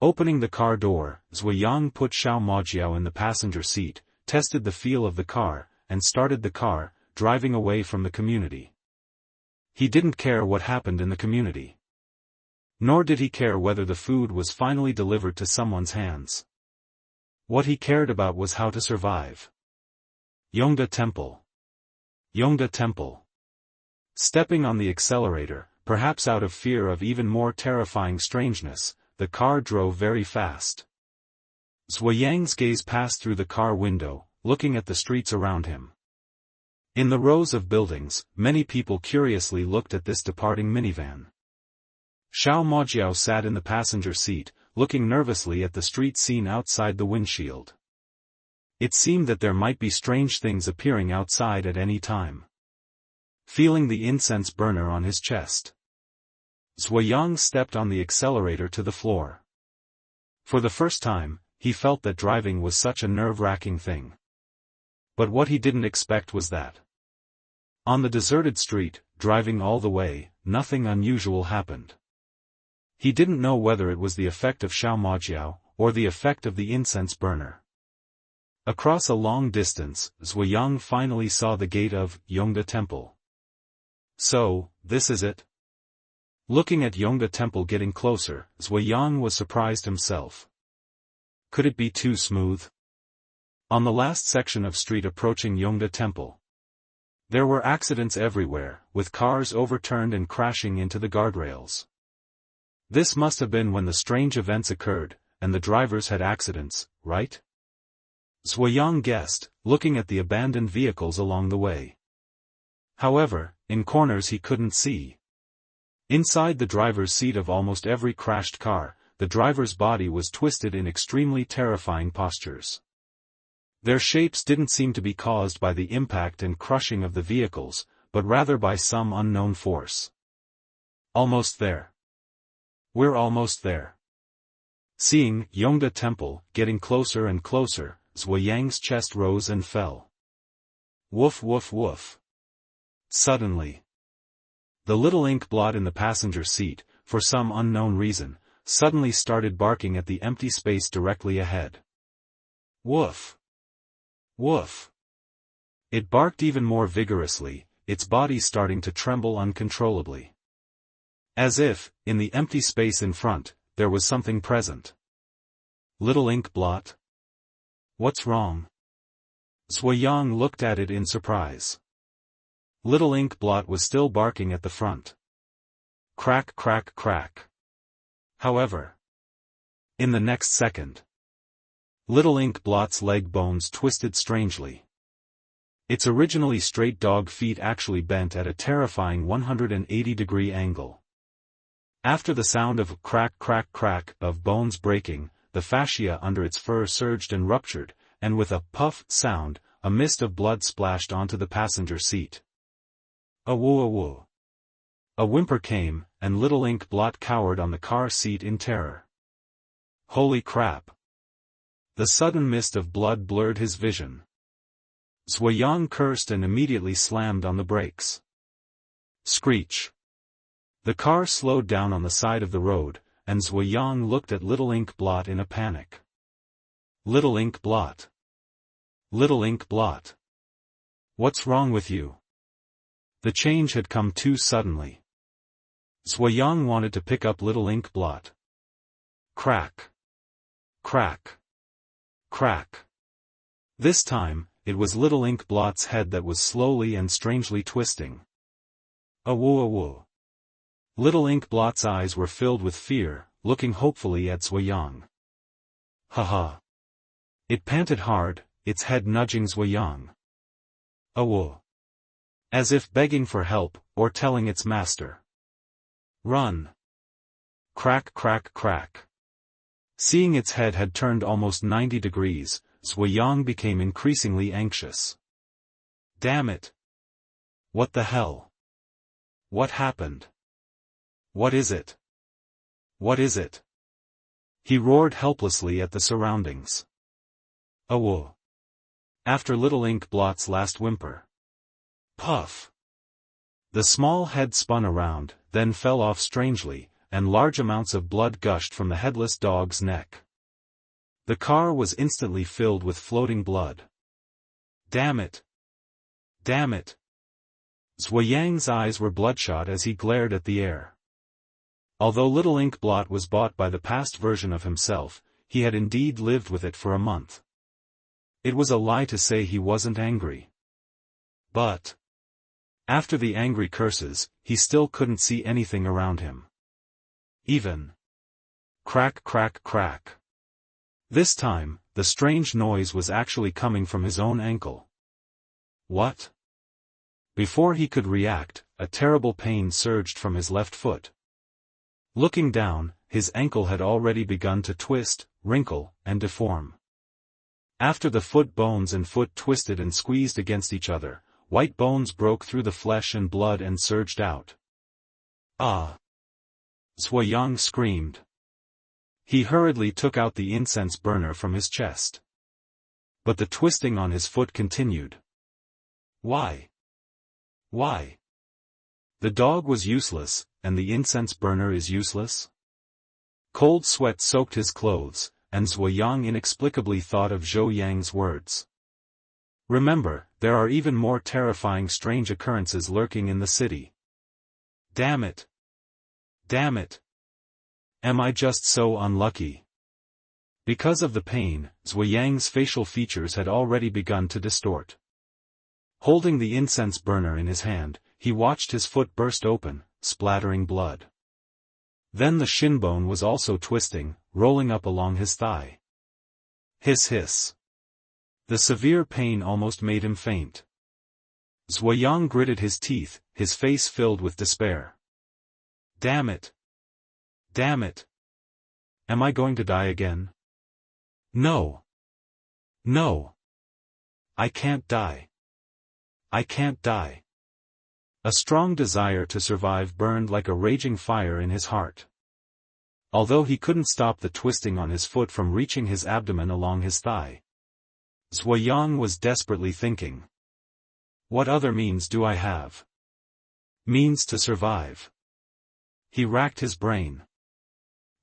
[SPEAKER 1] Opening the car door, Zuo Yang put Xiao Mojiao in the passenger seat, tested the feel of the car, and started the car, driving away from the community. He didn't care what happened in the community. Nor did he care whether the food was finally delivered to someone's hands. What he cared about was how to survive. Yongda Temple. Yongda Temple. Stepping on the accelerator, perhaps out of fear of even more terrifying strangeness, the car drove very fast. Zuo Yang's gaze passed through the car window, looking at the streets around him. In the rows of buildings, many people curiously looked at this departing minivan. Xiao Mojiao sat in the passenger seat, looking nervously at the street scene outside the windshield. It seemed that there might be strange things appearing outside at any time. Feeling the incense burner on his chest, Zuo Yang stepped on the accelerator to the floor. For the first time, he felt that driving was such a nerve-wracking thing. But what he didn't expect was that, on the deserted street, driving all the way, nothing unusual happened. He didn't know whether it was the effect of Xiao Mojiao, or the effect of the incense burner. Across a long distance, Zuo Yang finally saw the gate of Yongda Temple. So, this is it? Looking at Yongda Temple getting closer, Zuo Yang was surprised himself. Could it be too smooth? On the last section of street approaching Yongda Temple, there were accidents everywhere, with cars overturned and crashing into the guardrails. This must have been when the strange events occurred, and the drivers had accidents, right? Zuo Yang guessed, looking at the abandoned vehicles along the way. However, in corners he couldn't see. Inside the driver's seat of almost every crashed car, the driver's body was twisted in extremely terrifying postures. Their shapes didn't seem to be caused by the impact and crushing of the vehicles, but rather by some unknown force. Almost there. We're almost there. Seeing Yongda Temple getting closer and closer, Zuo Yang's chest rose and fell. Woof woof woof. Suddenly, the little ink blot in the passenger seat, for some unknown reason, suddenly started barking at the empty space directly ahead. Woof! Woof! It barked even more vigorously, its body starting to tremble uncontrollably. As if, in the empty space in front, there was something present. Little ink blot? What's wrong? Zuo Yang looked at it in surprise. Little ink blot was still barking at the front. Crack crack crack. However, in the next second, little ink blot's leg bones twisted strangely. Its originally straight dog feet actually bent at a terrifying 180-degree angle. After the sound of crack crack crack of bones breaking, the fascia under its fur surged and ruptured, and with a puff sound, a mist of blood splashed onto the passenger seat. A woo a woo. A whimper came, and little ink blot cowered on the car seat in terror. Holy crap! The sudden mist of blood blurred his vision. Zuo Yang cursed and immediately slammed on the brakes. Screech! The car slowed down on the side of the road, and Zuo Yang looked at little ink blot in a panic. Little ink blot! Little ink blot! What's wrong with you? The change had come too suddenly. Zuo Yang wanted to pick up little ink blot. Crack! Crack! Crack! This time, it was little ink blot's head that was slowly and strangely twisting. A woo a woo. Little ink blot's eyes were filled with fear, looking hopefully at Zuo Yang. Ha ha! It panted hard, its head nudging Zuo Yang. A woo. As if begging for help, or telling its master. Run! Crack crack crack. Seeing its head had turned almost 90 degrees, Zuo Yang became increasingly anxious. Damn it! What the hell? What happened? What is it? What is it? He roared helplessly at the surroundings. A woo. After little ink blot's last whimper. Puff! The small head spun around, then fell off strangely, and large amounts of blood gushed from the headless dog's neck. The car was instantly filled with floating blood. Damn it! Damn it! Zuo Yang's eyes were bloodshot as he glared at the air. Although Little Ink Blot was bought by the past version of himself, he had indeed lived with it for a month. It was a lie to say he wasn't angry. But after the angry curses, he still couldn't see anything around him. Even. Crack, crack, crack. This time, the strange noise was actually coming from his own ankle. What? Before he could react, a terrible pain surged from his left foot. Looking down, his ankle had already begun to twist, wrinkle, and deform. After the foot bones and foot twisted and squeezed against each other, white bones broke through the flesh and blood and surged out. Ah! Zuo Yang screamed. He hurriedly took out the incense burner from his chest. But the twisting on his foot continued. Why? Why? The dog was useless, and the incense burner is useless? Cold sweat soaked his clothes, and Zuo Yang inexplicably thought of Zuo Yang's words. Remember, there are even more terrifying strange occurrences lurking in the city. Damn it! Damn it! Am I just so unlucky? Because of the pain, Zuo Yang's facial features had already begun to distort. Holding the incense burner in his hand, he watched his foot burst open, splattering blood. Then the shin bone was also twisting, rolling up along his thigh. Hiss hiss. The severe pain almost made him faint. Zuo Yang gritted his teeth, his face filled with despair. Damn it! Damn it! Am I going to die again? No! No! I can't die. I can't die. A strong desire to survive burned like a raging fire in his heart. Although he couldn't stop the twisting on his foot from reaching his abdomen along his thigh. Zuo Yang was desperately thinking. What other means do I have? Means to survive. He racked his brain.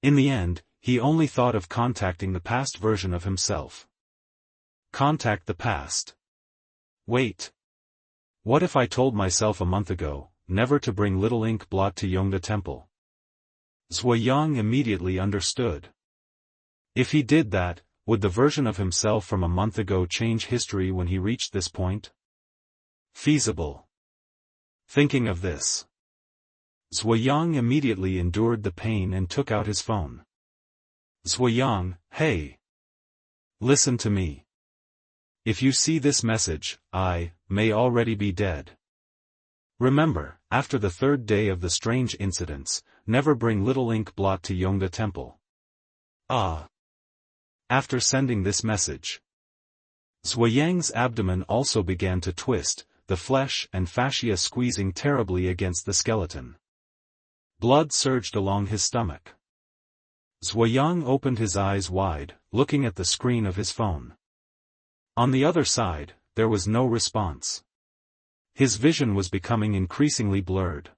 [SPEAKER 1] In the end, he only thought of contacting the past version of himself. Contact the past. Wait. What if I told myself a month ago, never to bring Little Ink Blot to Yongda Temple? Zuo Yang immediately understood. If he did that, would the version of himself from a month ago change history when he reached this point? Feasible. Thinking of this, Zuo Yang immediately endured the pain and took out his phone. Zuo Yang, hey! Listen to me. If you see this message, I may already be dead. Remember, after the third day of the strange incidents, never bring Little Ink Blot to Yongda Temple. Ah! After sending this message, Zuo Yang's abdomen also began to twist, the flesh and fascia squeezing terribly against the skeleton. Blood surged along his stomach. Zuo Yang opened his eyes wide, looking at the screen of his phone. On the other side, there was no response. His vision was becoming increasingly blurred.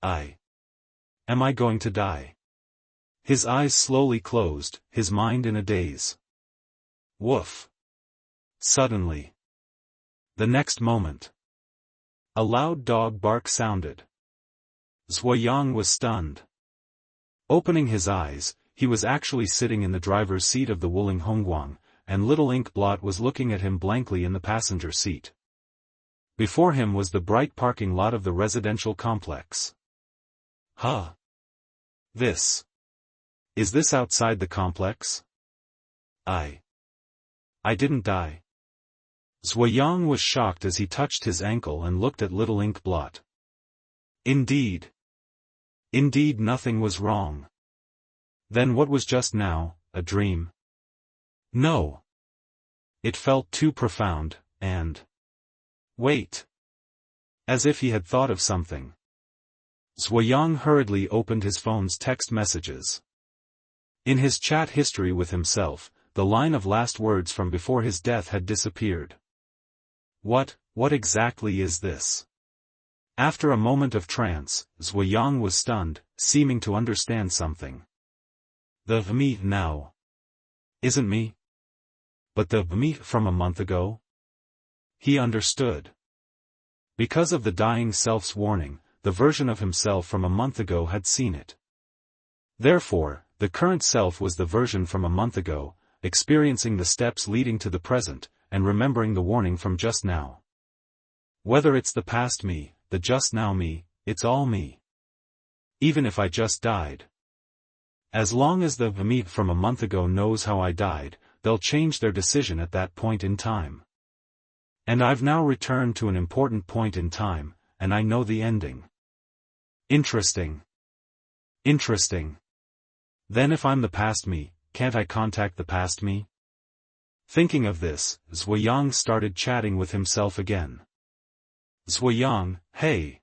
[SPEAKER 1] Am I going to die? His eyes slowly closed, his mind in a daze. Woof. Suddenly. The next moment. A loud dog bark sounded. Zuo Yang was stunned. Opening his eyes, he was actually sitting in the driver's seat of the Wuling Hongguang, and Little Ink Blot was looking at him blankly in the passenger seat. Before him was the bright parking lot of the residential complex. Huh? Is this outside the complex? I didn't die. Zuo Yang was shocked as he touched his ankle and looked at Little Ink Blot. Indeed nothing was wrong. Then what was just now, a dream? No. It felt too profound, and... Wait. As if he had thought of something. Zuo Yang hurriedly opened his phone's text messages. In his chat history with himself, the line of last words from before his death had disappeared. What exactly is this? After a moment of trance, Zuo Yang was stunned, seeming to understand something. The me now isn't me, but the me from a month ago? He understood. Because of the dying self's warning, the version of himself from a month ago had seen it. Therefore, the current self was the version from a month ago, experiencing the steps leading to the present, and remembering the warning from just now. Whether it's the past me, the just now me, it's all me. Even if I just died. As long as the me from a month ago knows how I died, they'll change their decision at that point in time. And I've now returned to an important point in time, and I know the ending. Interesting. Interesting. Then if I'm the past me, can't I contact the past me? Thinking of this, Zuo Yang started chatting with himself again. Zuo Yang, hey.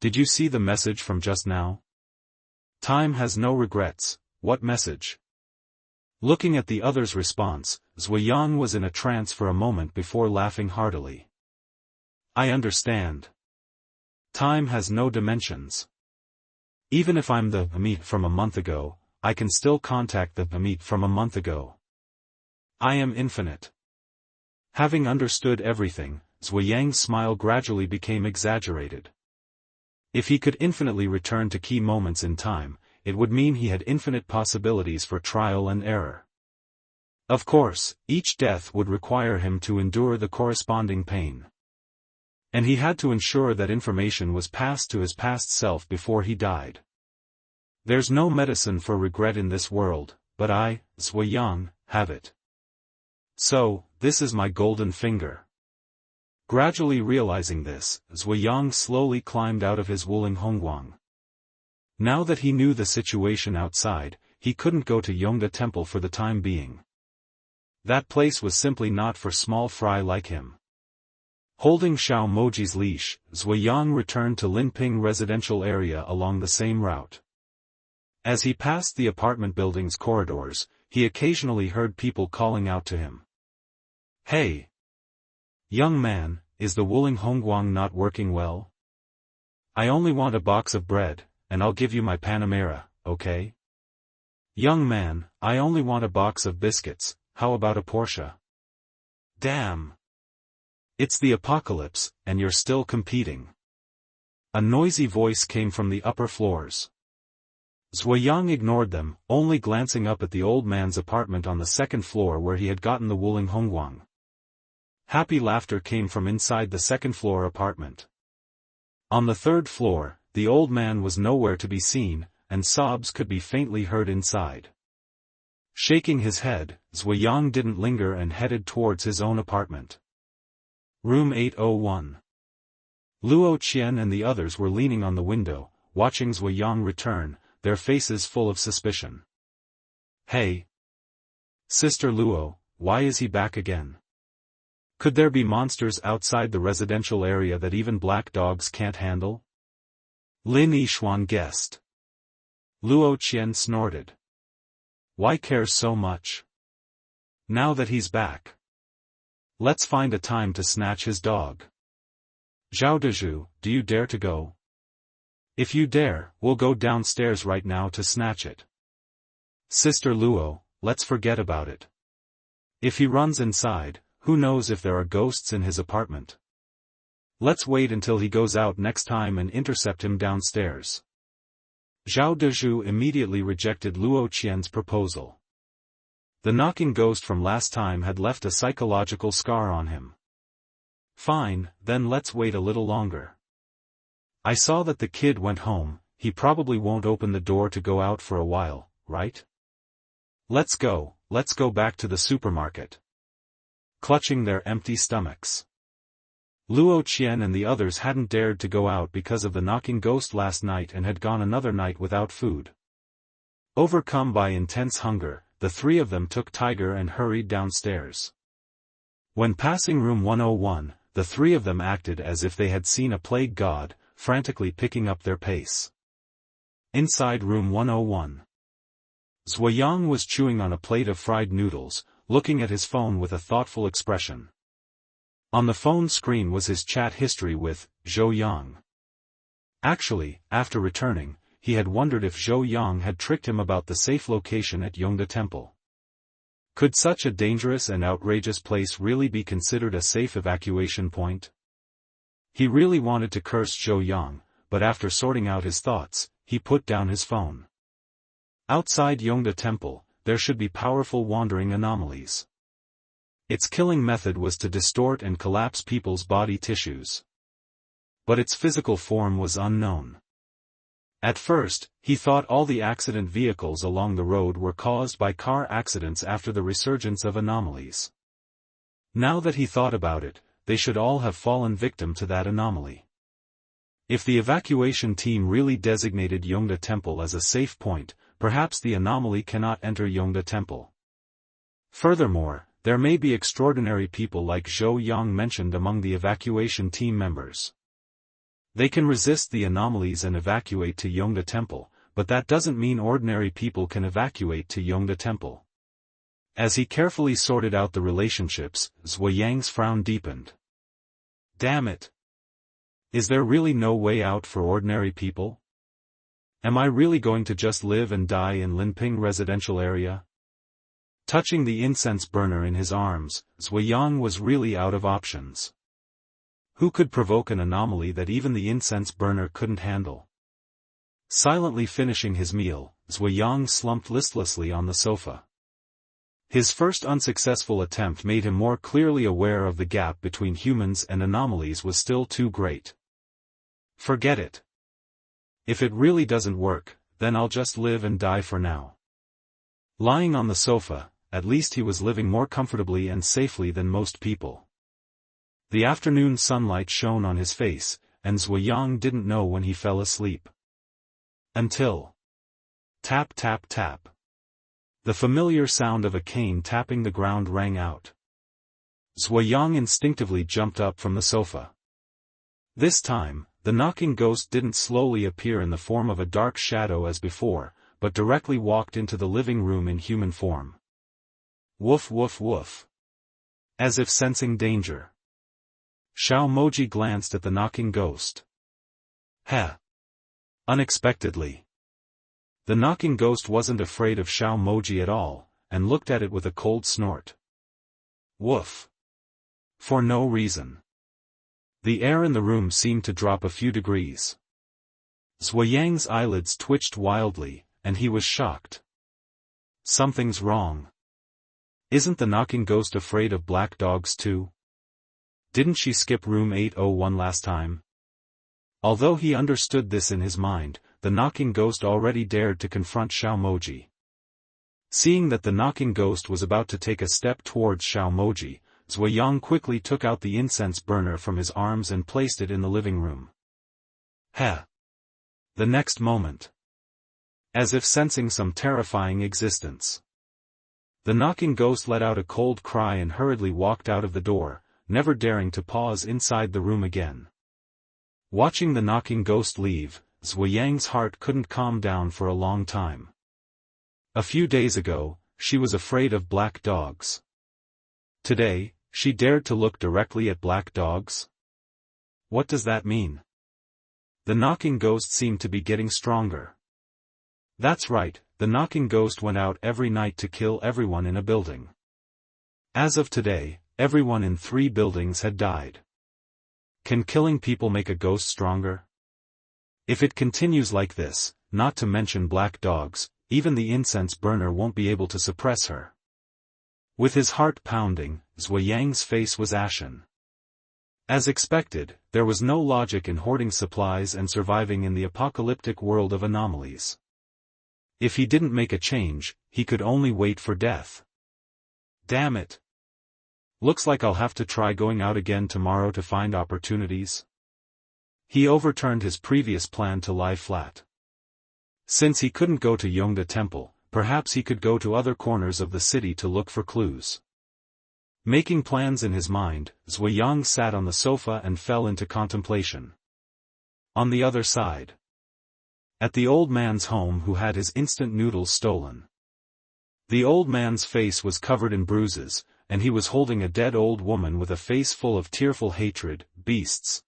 [SPEAKER 1] Did you see the message from just now? Time has no regrets. What message? Looking at the other's response, Zuo Yang was in a trance for a moment before laughing heartily. I understand. Time has no dimensions. Even if I'm the me from a month ago, I can still contact the me from a month ago. I am infinite. Having understood everything, Zuo Yang's smile gradually became exaggerated. If he could infinitely return to key moments in time, it would mean he had infinite possibilities for trial and error. Of course, each death would require him to endure the corresponding pain. And he had to ensure that information was passed to his past self before he died. There's no medicine for regret in this world, but I, Zuo Yang, have it. So, this is my golden finger. Gradually realizing this, Zuo Yang slowly climbed out of his Wuling Hongguang. Now that he knew the situation outside, he couldn't go to Yongda Temple for the time being. That place was simply not for small fry like him. Holding Xiao Moji's leash, Zuo Yang returned to Linping residential area along the same route. As he passed the apartment building's corridors, he occasionally heard people calling out to him. Hey! Young man, is the Wuling Hongguang not working well? I only want a box of bread, and I'll give you my Panamera, okay? Young man, I only want a box of biscuits, how about a Porsche? Damn! It's the apocalypse, and you're still competing. A noisy voice came from the upper floors. Zuo Yang ignored them, only glancing up at the old man's apartment on the second floor where he had gotten the Wuling Hongguang. Happy laughter came from inside the second-floor apartment. On the third floor, the old man was nowhere to be seen, and sobs could be faintly heard inside. Shaking his head, Zuo Yang didn't linger and headed towards his own apartment. Room 801. Luo Qian and the others were leaning on the window, watching Zuo Yang return, their faces full of suspicion. Hey! Sister Luo, why is he back again? Could there be monsters outside the residential area that even black dogs can't handle? Lin Yixuan guessed. Luo Qian snorted. Why care so much? Now that he's back. Let's find a time to snatch his dog. Zhao Dezhu, do you dare to go? If you dare, we'll go downstairs right now to snatch it. Sister Luo, let's forget about it. If he runs inside, who knows if there are ghosts in his apartment? Let's wait until he goes out next time and intercept him downstairs. Zhao Dezhu immediately rejected Luo Qian's proposal. The knocking ghost from last time had left a psychological scar on him. Fine, then let's wait a little longer. I saw that the kid went home, he probably won't open the door to go out for a while, right? Let's go back to the supermarket. Clutching their empty stomachs. Luo Qian and the others hadn't dared to go out because of the knocking ghost last night and had gone another night without food. Overcome by intense hunger, the three of them took Tiger and hurried downstairs. When passing room 101, the three of them acted as if they had seen a plague god, frantically picking up their pace. Inside room 101. Zuo Yang was chewing on a plate of fried noodles, looking at his phone with a thoughtful expression. On the phone screen was his chat history with Zuo Yang. Actually, after returning, he had wondered if Zuo Yang had tricked him about the safe location at Yongda Temple. Could such a dangerous and outrageous place really be considered a safe evacuation point? He really wanted to curse Zuo Yang, but after sorting out his thoughts, he put down his phone. Outside Yongda Temple, there should be powerful wandering anomalies. Its killing method was to distort and collapse people's body tissues. But its physical form was unknown. At first, he thought all the accident vehicles along the road were caused by car accidents after the resurgence of anomalies. Now that he thought about it, they should all have fallen victim to that anomaly. If the evacuation team really designated Yongda Temple as a safe point, perhaps the anomaly cannot enter Yongda Temple. Furthermore, there may be extraordinary people like Zuo Yang mentioned among the evacuation team members. They can resist the anomalies and evacuate to Yongda Temple, but that doesn't mean ordinary people can evacuate to Yongda Temple. As he carefully sorted out the relationships, Zuo Yang's frown deepened. Damn it! Is there really no way out for ordinary people? Am I really going to just live and die in Linping residential area? Touching the incense burner in his arms, Zuo Yang was really out of options. Who could provoke an anomaly that even the incense burner couldn't handle? Silently finishing his meal, Zuo Yang slumped listlessly on the sofa. His first unsuccessful attempt made him more clearly aware of the gap between humans and anomalies was still too great. Forget it. If it really doesn't work, then I'll just live and die for now. Lying on the sofa, at least he was living more comfortably and safely than most people. The afternoon sunlight shone on his face, and Zuo Yang didn't know when he fell asleep. Until... Tap tap tap. The familiar sound of a cane tapping the ground rang out. Zuo Yang instinctively jumped up from the sofa. This time, the knocking ghost didn't slowly appear in the form of a dark shadow as before, but directly walked into the living room in human form. Woof woof woof. As if sensing danger. Xiao Moji glanced at the knocking ghost. Heh. Unexpectedly. The knocking ghost wasn't afraid of Xiao Moji at all, and looked at it with a cold snort. Woof. For no reason. The air in the room seemed to drop a few degrees. Zuo Yang's eyelids twitched wildly, and he was shocked. Something's wrong. Isn't the knocking ghost afraid of black dogs too? Didn't she skip room 801 last time? Although he understood this in his mind, the knocking ghost already dared to confront Xiao Moji. Seeing that the knocking ghost was about to take a step towards Xiao Moji, Zuo Yang quickly took out the incense burner from his arms and placed it in the living room. Heh! The next moment. As if sensing some terrifying existence. The knocking ghost let out a cold cry and hurriedly walked out of the door, never daring to pause inside the room again. Watching the knocking ghost leave, Zuo Yang's heart couldn't calm down for a long time. A few days ago, she was afraid of black dogs. Today, she dared to look directly at black dogs? What does that mean? The knocking ghost seemed to be getting stronger. That's right, the knocking ghost went out every night to kill everyone in a building. As of today, everyone in 3 buildings had died. Can killing people make a ghost stronger? If it continues like this, not to mention black dogs, even the incense burner won't be able to suppress her. With his heart pounding, Zuo Yang's face was ashen. As expected, there was no logic in hoarding supplies and surviving in the apocalyptic world of anomalies. If he didn't make a change, he could only wait for death. Damn it! Looks like I'll have to try going out again tomorrow to find opportunities. He overturned his previous plan to lie flat. Since he couldn't go to Yongda Temple, perhaps he could go to other corners of the city to look for clues. Making plans in his mind, Zuo Yang sat on the sofa and fell into contemplation. On the other side. At the old man's home who had his instant noodles stolen. The old man's face was covered in bruises, and he was holding a dead old woman with a face full of tearful hatred. Beasts.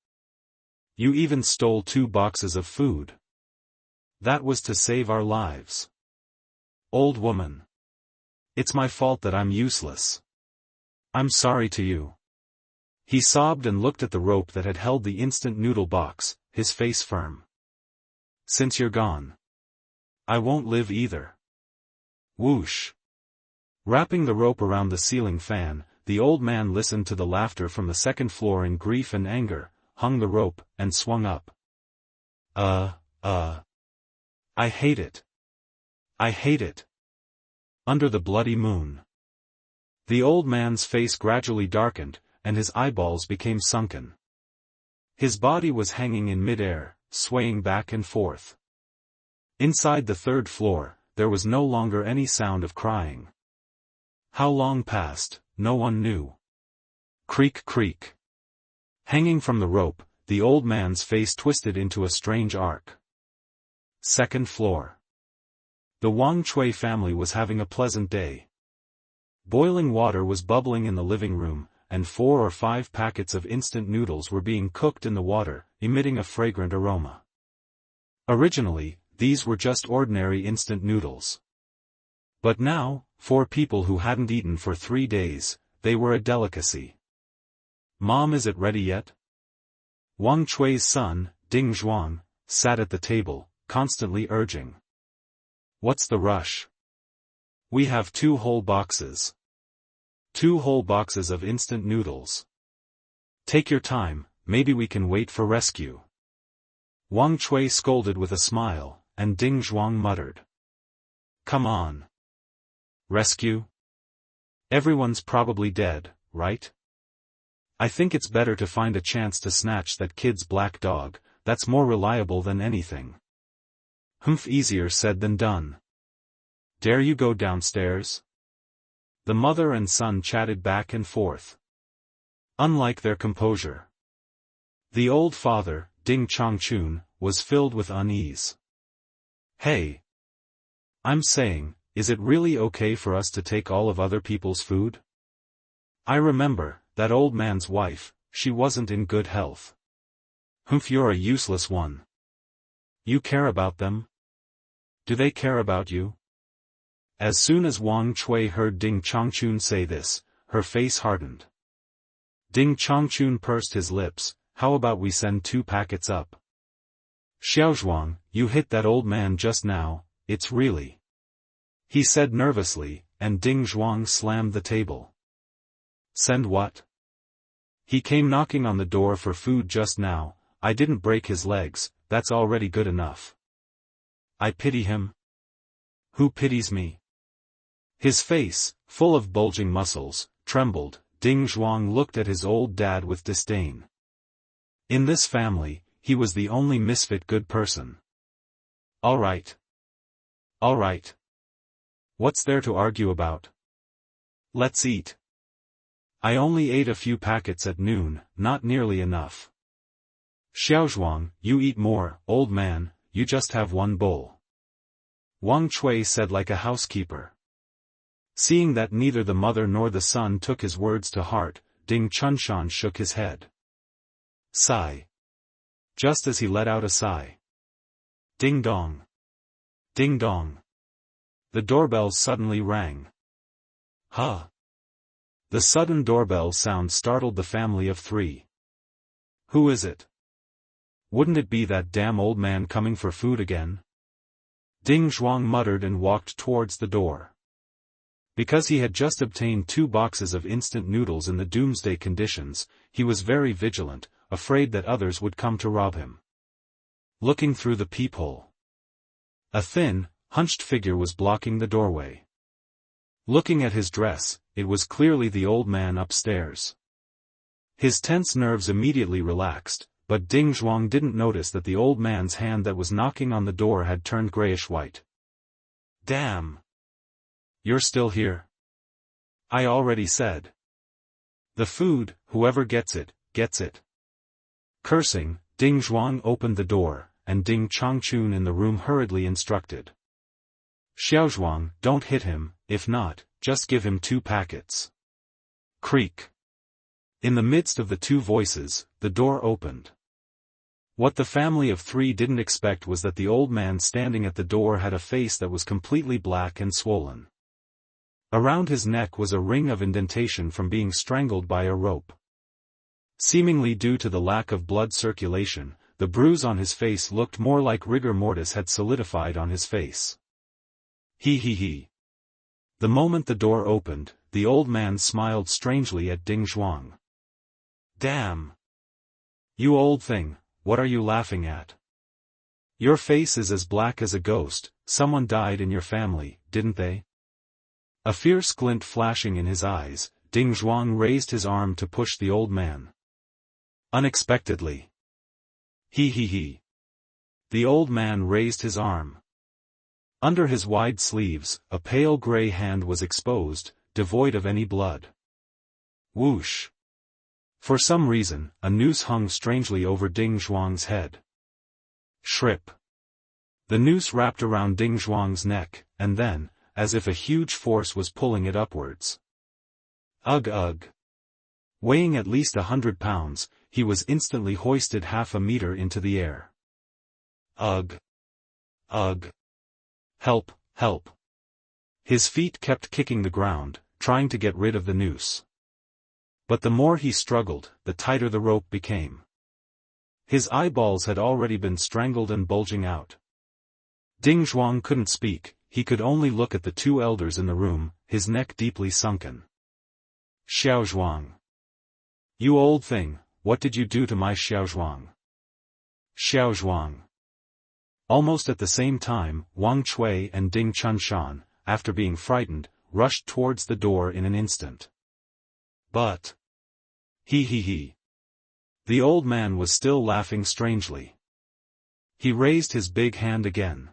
[SPEAKER 1] You even stole 2 boxes of food. That was to save our lives. Old woman. It's my fault that I'm useless. I'm sorry to you. He sobbed and looked at the rope that had held the instant noodle box, his face firm. Since you're gone, I won't live either. Whoosh. Wrapping the rope around the ceiling fan, the old man listened to the laughter from the second floor in grief and anger, hung the rope, and swung up. I hate it. I hate it. Under the bloody moon. The old man's face gradually darkened, and his eyeballs became sunken. His body was hanging in midair, swaying back and forth. Inside the 3rd floor, there was no longer any sound of crying. How long passed, no one knew. Creak creak. Hanging from the rope, the old man's face twisted into a strange arc. 2nd floor. The Wang Chui family was having a pleasant day. Boiling water was bubbling in the living room, and 4 or 5 packets of instant noodles were being cooked in the water, emitting a fragrant aroma. Originally, these were just ordinary instant noodles. But now, for people who hadn't eaten for 3 days, they were a delicacy. Mom, is it ready yet? Wang Chui's son, Ding Zhuang, sat at the table, constantly urging. What's the rush? We have 2 whole boxes. 2 whole boxes of instant noodles. Take your time, maybe we can wait for rescue. Wang Chui scolded with a smile, and Ding Zhuang muttered. Come on. Rescue? Everyone's probably dead, right? I think it's better to find a chance to snatch that kid's black dog, that's more reliable than anything. Humph, easier said than done. Dare you go downstairs? The mother and son chatted back and forth. Unlike their composure. The old father, Ding Chongchun, was filled with unease. Hey! I'm saying, is it really okay for us to take all of other people's food? I remember, that old man's wife, she wasn't in good health. Humph, you're a useless one. You care about them? Do they care about you? As soon as Wang Chui heard Ding Chongchun say this, her face hardened. Ding Chongchun pursed his lips. How about we send 2 packets up? Xiaozhuang, you hit that old man just now, it's really. He said nervously, and Ding Zhuang slammed the table. Send what? He came knocking on the door for food just now. I didn't break his legs, that's already good enough. I pity him. Who pities me? His face, full of bulging muscles, trembled. Ding Zhuang looked at his old dad with disdain. In this family, he was the only misfit good person. All right. All right. What's there to argue about? Let's eat. I only ate a few packets at noon, not nearly enough. Xiaozhuang, you eat more, old man, you just have 1 bowl. Wang Chui said like a housekeeper. Seeing that neither the mother nor the son took his words to heart, Ding Chunshan shook his head. Sigh. Just as he let out a sigh. Ding dong. Ding dong. The doorbell suddenly rang. Huh. The sudden doorbell sound startled the family of 3. Who is it? Wouldn't it be that damn old man coming for food again? Ding Zhuang muttered and walked towards the door. Because he had just obtained 2 boxes of instant noodles in the doomsday conditions, he was very vigilant, afraid that others would come to rob him. Looking through the peephole. A thin, hunched figure was blocking the doorway. Looking at his dress, it was clearly the old man upstairs. His tense nerves immediately relaxed, but Ding Zhuang didn't notice that the old man's hand that was knocking on the door had turned grayish-white. Damn! You're still here? I already said. The food, whoever gets it, gets it. Cursing, Ding Zhuang opened the door, and Ding Chongchun in the room hurriedly instructed. Xiaozhuang, don't hit him, if not, just give him 2 packets. Creak. In the midst of the 2 voices, the door opened. What the family of three didn't expect was that the old man standing at the door had a face that was completely black and swollen. Around his neck was a ring of indentation from being strangled by a rope. Seemingly due to the lack of blood circulation, the bruise on his face looked more like rigor mortis had solidified on his face. He. The moment the door opened, the old man smiled strangely at Ding Zhuang. Damn! You old thing, what are you laughing at? Your face is as black as a ghost. Someone died in your family, didn't they? A fierce glint flashing in his eyes, Ding Zhuang raised his arm to push the old man. Unexpectedly. He. The old man raised his arm. Under his wide sleeves, a pale gray hand was exposed, devoid of any blood. Whoosh! For some reason, a noose hung strangely over Ding Zhuang's head. Shrip! The noose wrapped around Ding Zhuang's neck, and then, as if a huge force was pulling it upwards. Ugh! Weighing at least 100 pounds, he was instantly hoisted half a meter into the air. Ugh! Help! His feet kept kicking the ground, trying to get rid of the noose. But the more he struggled, the tighter the rope became. His eyeballs had already been strangled and bulging out. Ding Zhuang couldn't speak, he could only look at the two elders in the room, his neck deeply sunken. Xiao Zhuang. You old thing, what did you do to my Xiao Zhuang? Xiao Zhuang. Almost at the same time, Wang Chui and Ding Chunshan, after being frightened, rushed towards the door in an instant. But... He. The old man was still laughing strangely. He raised his big hand again.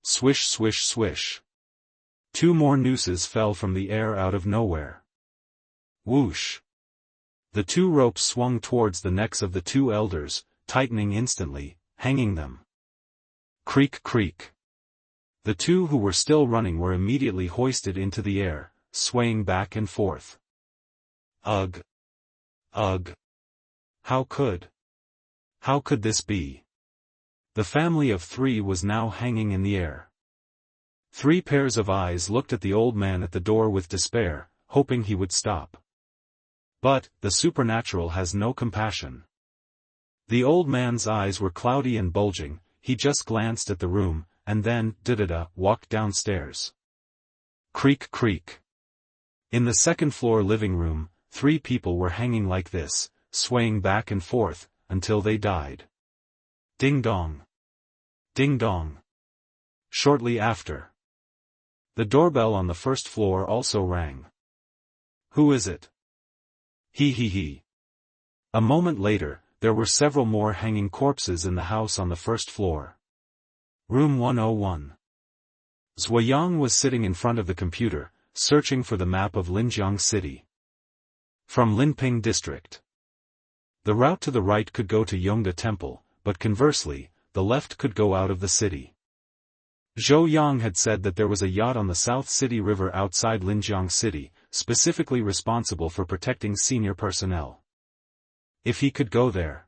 [SPEAKER 1] Swish swish swish. Two more nooses fell from the air out of nowhere. Whoosh. The two ropes swung towards the necks of the two elders, tightening instantly, hanging them. Creak creak. The two who were still running were immediately hoisted into the air, swaying back and forth. Ugh! How could this be? The family of three was now hanging in the air. 3 pairs of eyes looked at the old man at the door with despair, hoping he would stop. But, the supernatural has no compassion. The old man's eyes were cloudy and bulging, he just glanced at the room, and then, walked downstairs. Creak creak. In the second-floor living room, 3 people were hanging like this, swaying back and forth, until they died. Ding dong. Ding dong. Shortly after. The doorbell on the first floor also rang. Who is it? He. A moment later, there were several more hanging corpses in the house on the first floor. Room 101. Zuo Yang was sitting in front of the computer, searching for the map of Linjiang City. From Linping District. The route to the right could go to Yongda Temple, but conversely, the left could go out of the city. Zuo Yang had said that there was a yacht on the South City River outside Linjiang City, specifically responsible for protecting senior personnel. If he could go there.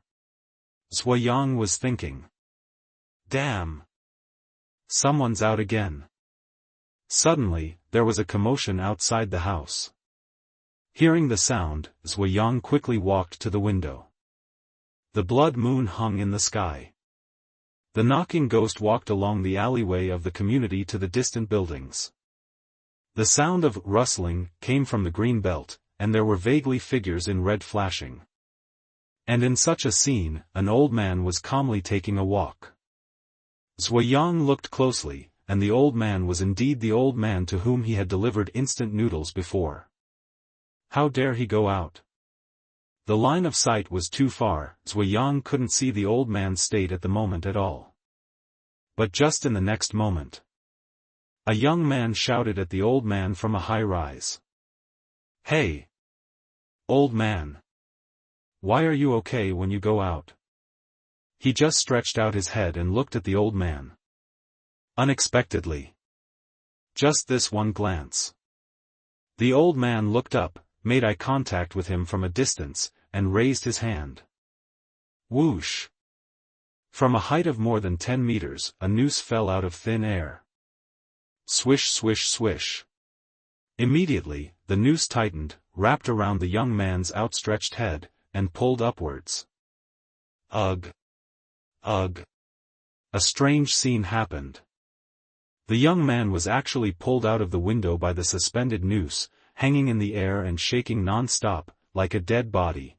[SPEAKER 1] Zuo Yang was thinking. Damn! Someone's out again. Suddenly, there was a commotion outside the house. Hearing the sound, Zuo Yang quickly walked to the window. The blood moon hung in the sky. The knocking ghost walked along the alleyway of the community to the distant buildings. The sound of rustling came from the green belt, and there were vaguely figures in red flashing. And in such a scene, an old man was calmly taking a walk. Zuo Yang looked closely, and the old man was indeed the old man to whom he had delivered instant noodles before. How dare he go out? The line of sight was too far, Zuo Yang couldn't see the old man's state at the moment at all. But just in the next moment, a young man shouted at the old man from a high rise. Hey! Old man! Why are you okay when you go out? He just stretched out his head and looked at the old man. Unexpectedly. Just this one glance. The old man looked up, made eye contact with him from a distance, and raised his hand. Whoosh! From a height of more than 10 meters, a noose fell out of thin air. Swish swish swish. Immediately, the noose tightened, wrapped around the young man's outstretched head, and pulled upwards. Ugh! Ugh! A strange scene happened. The young man was actually pulled out of the window by the suspended noose, hanging in the air and shaking non-stop, like a dead body.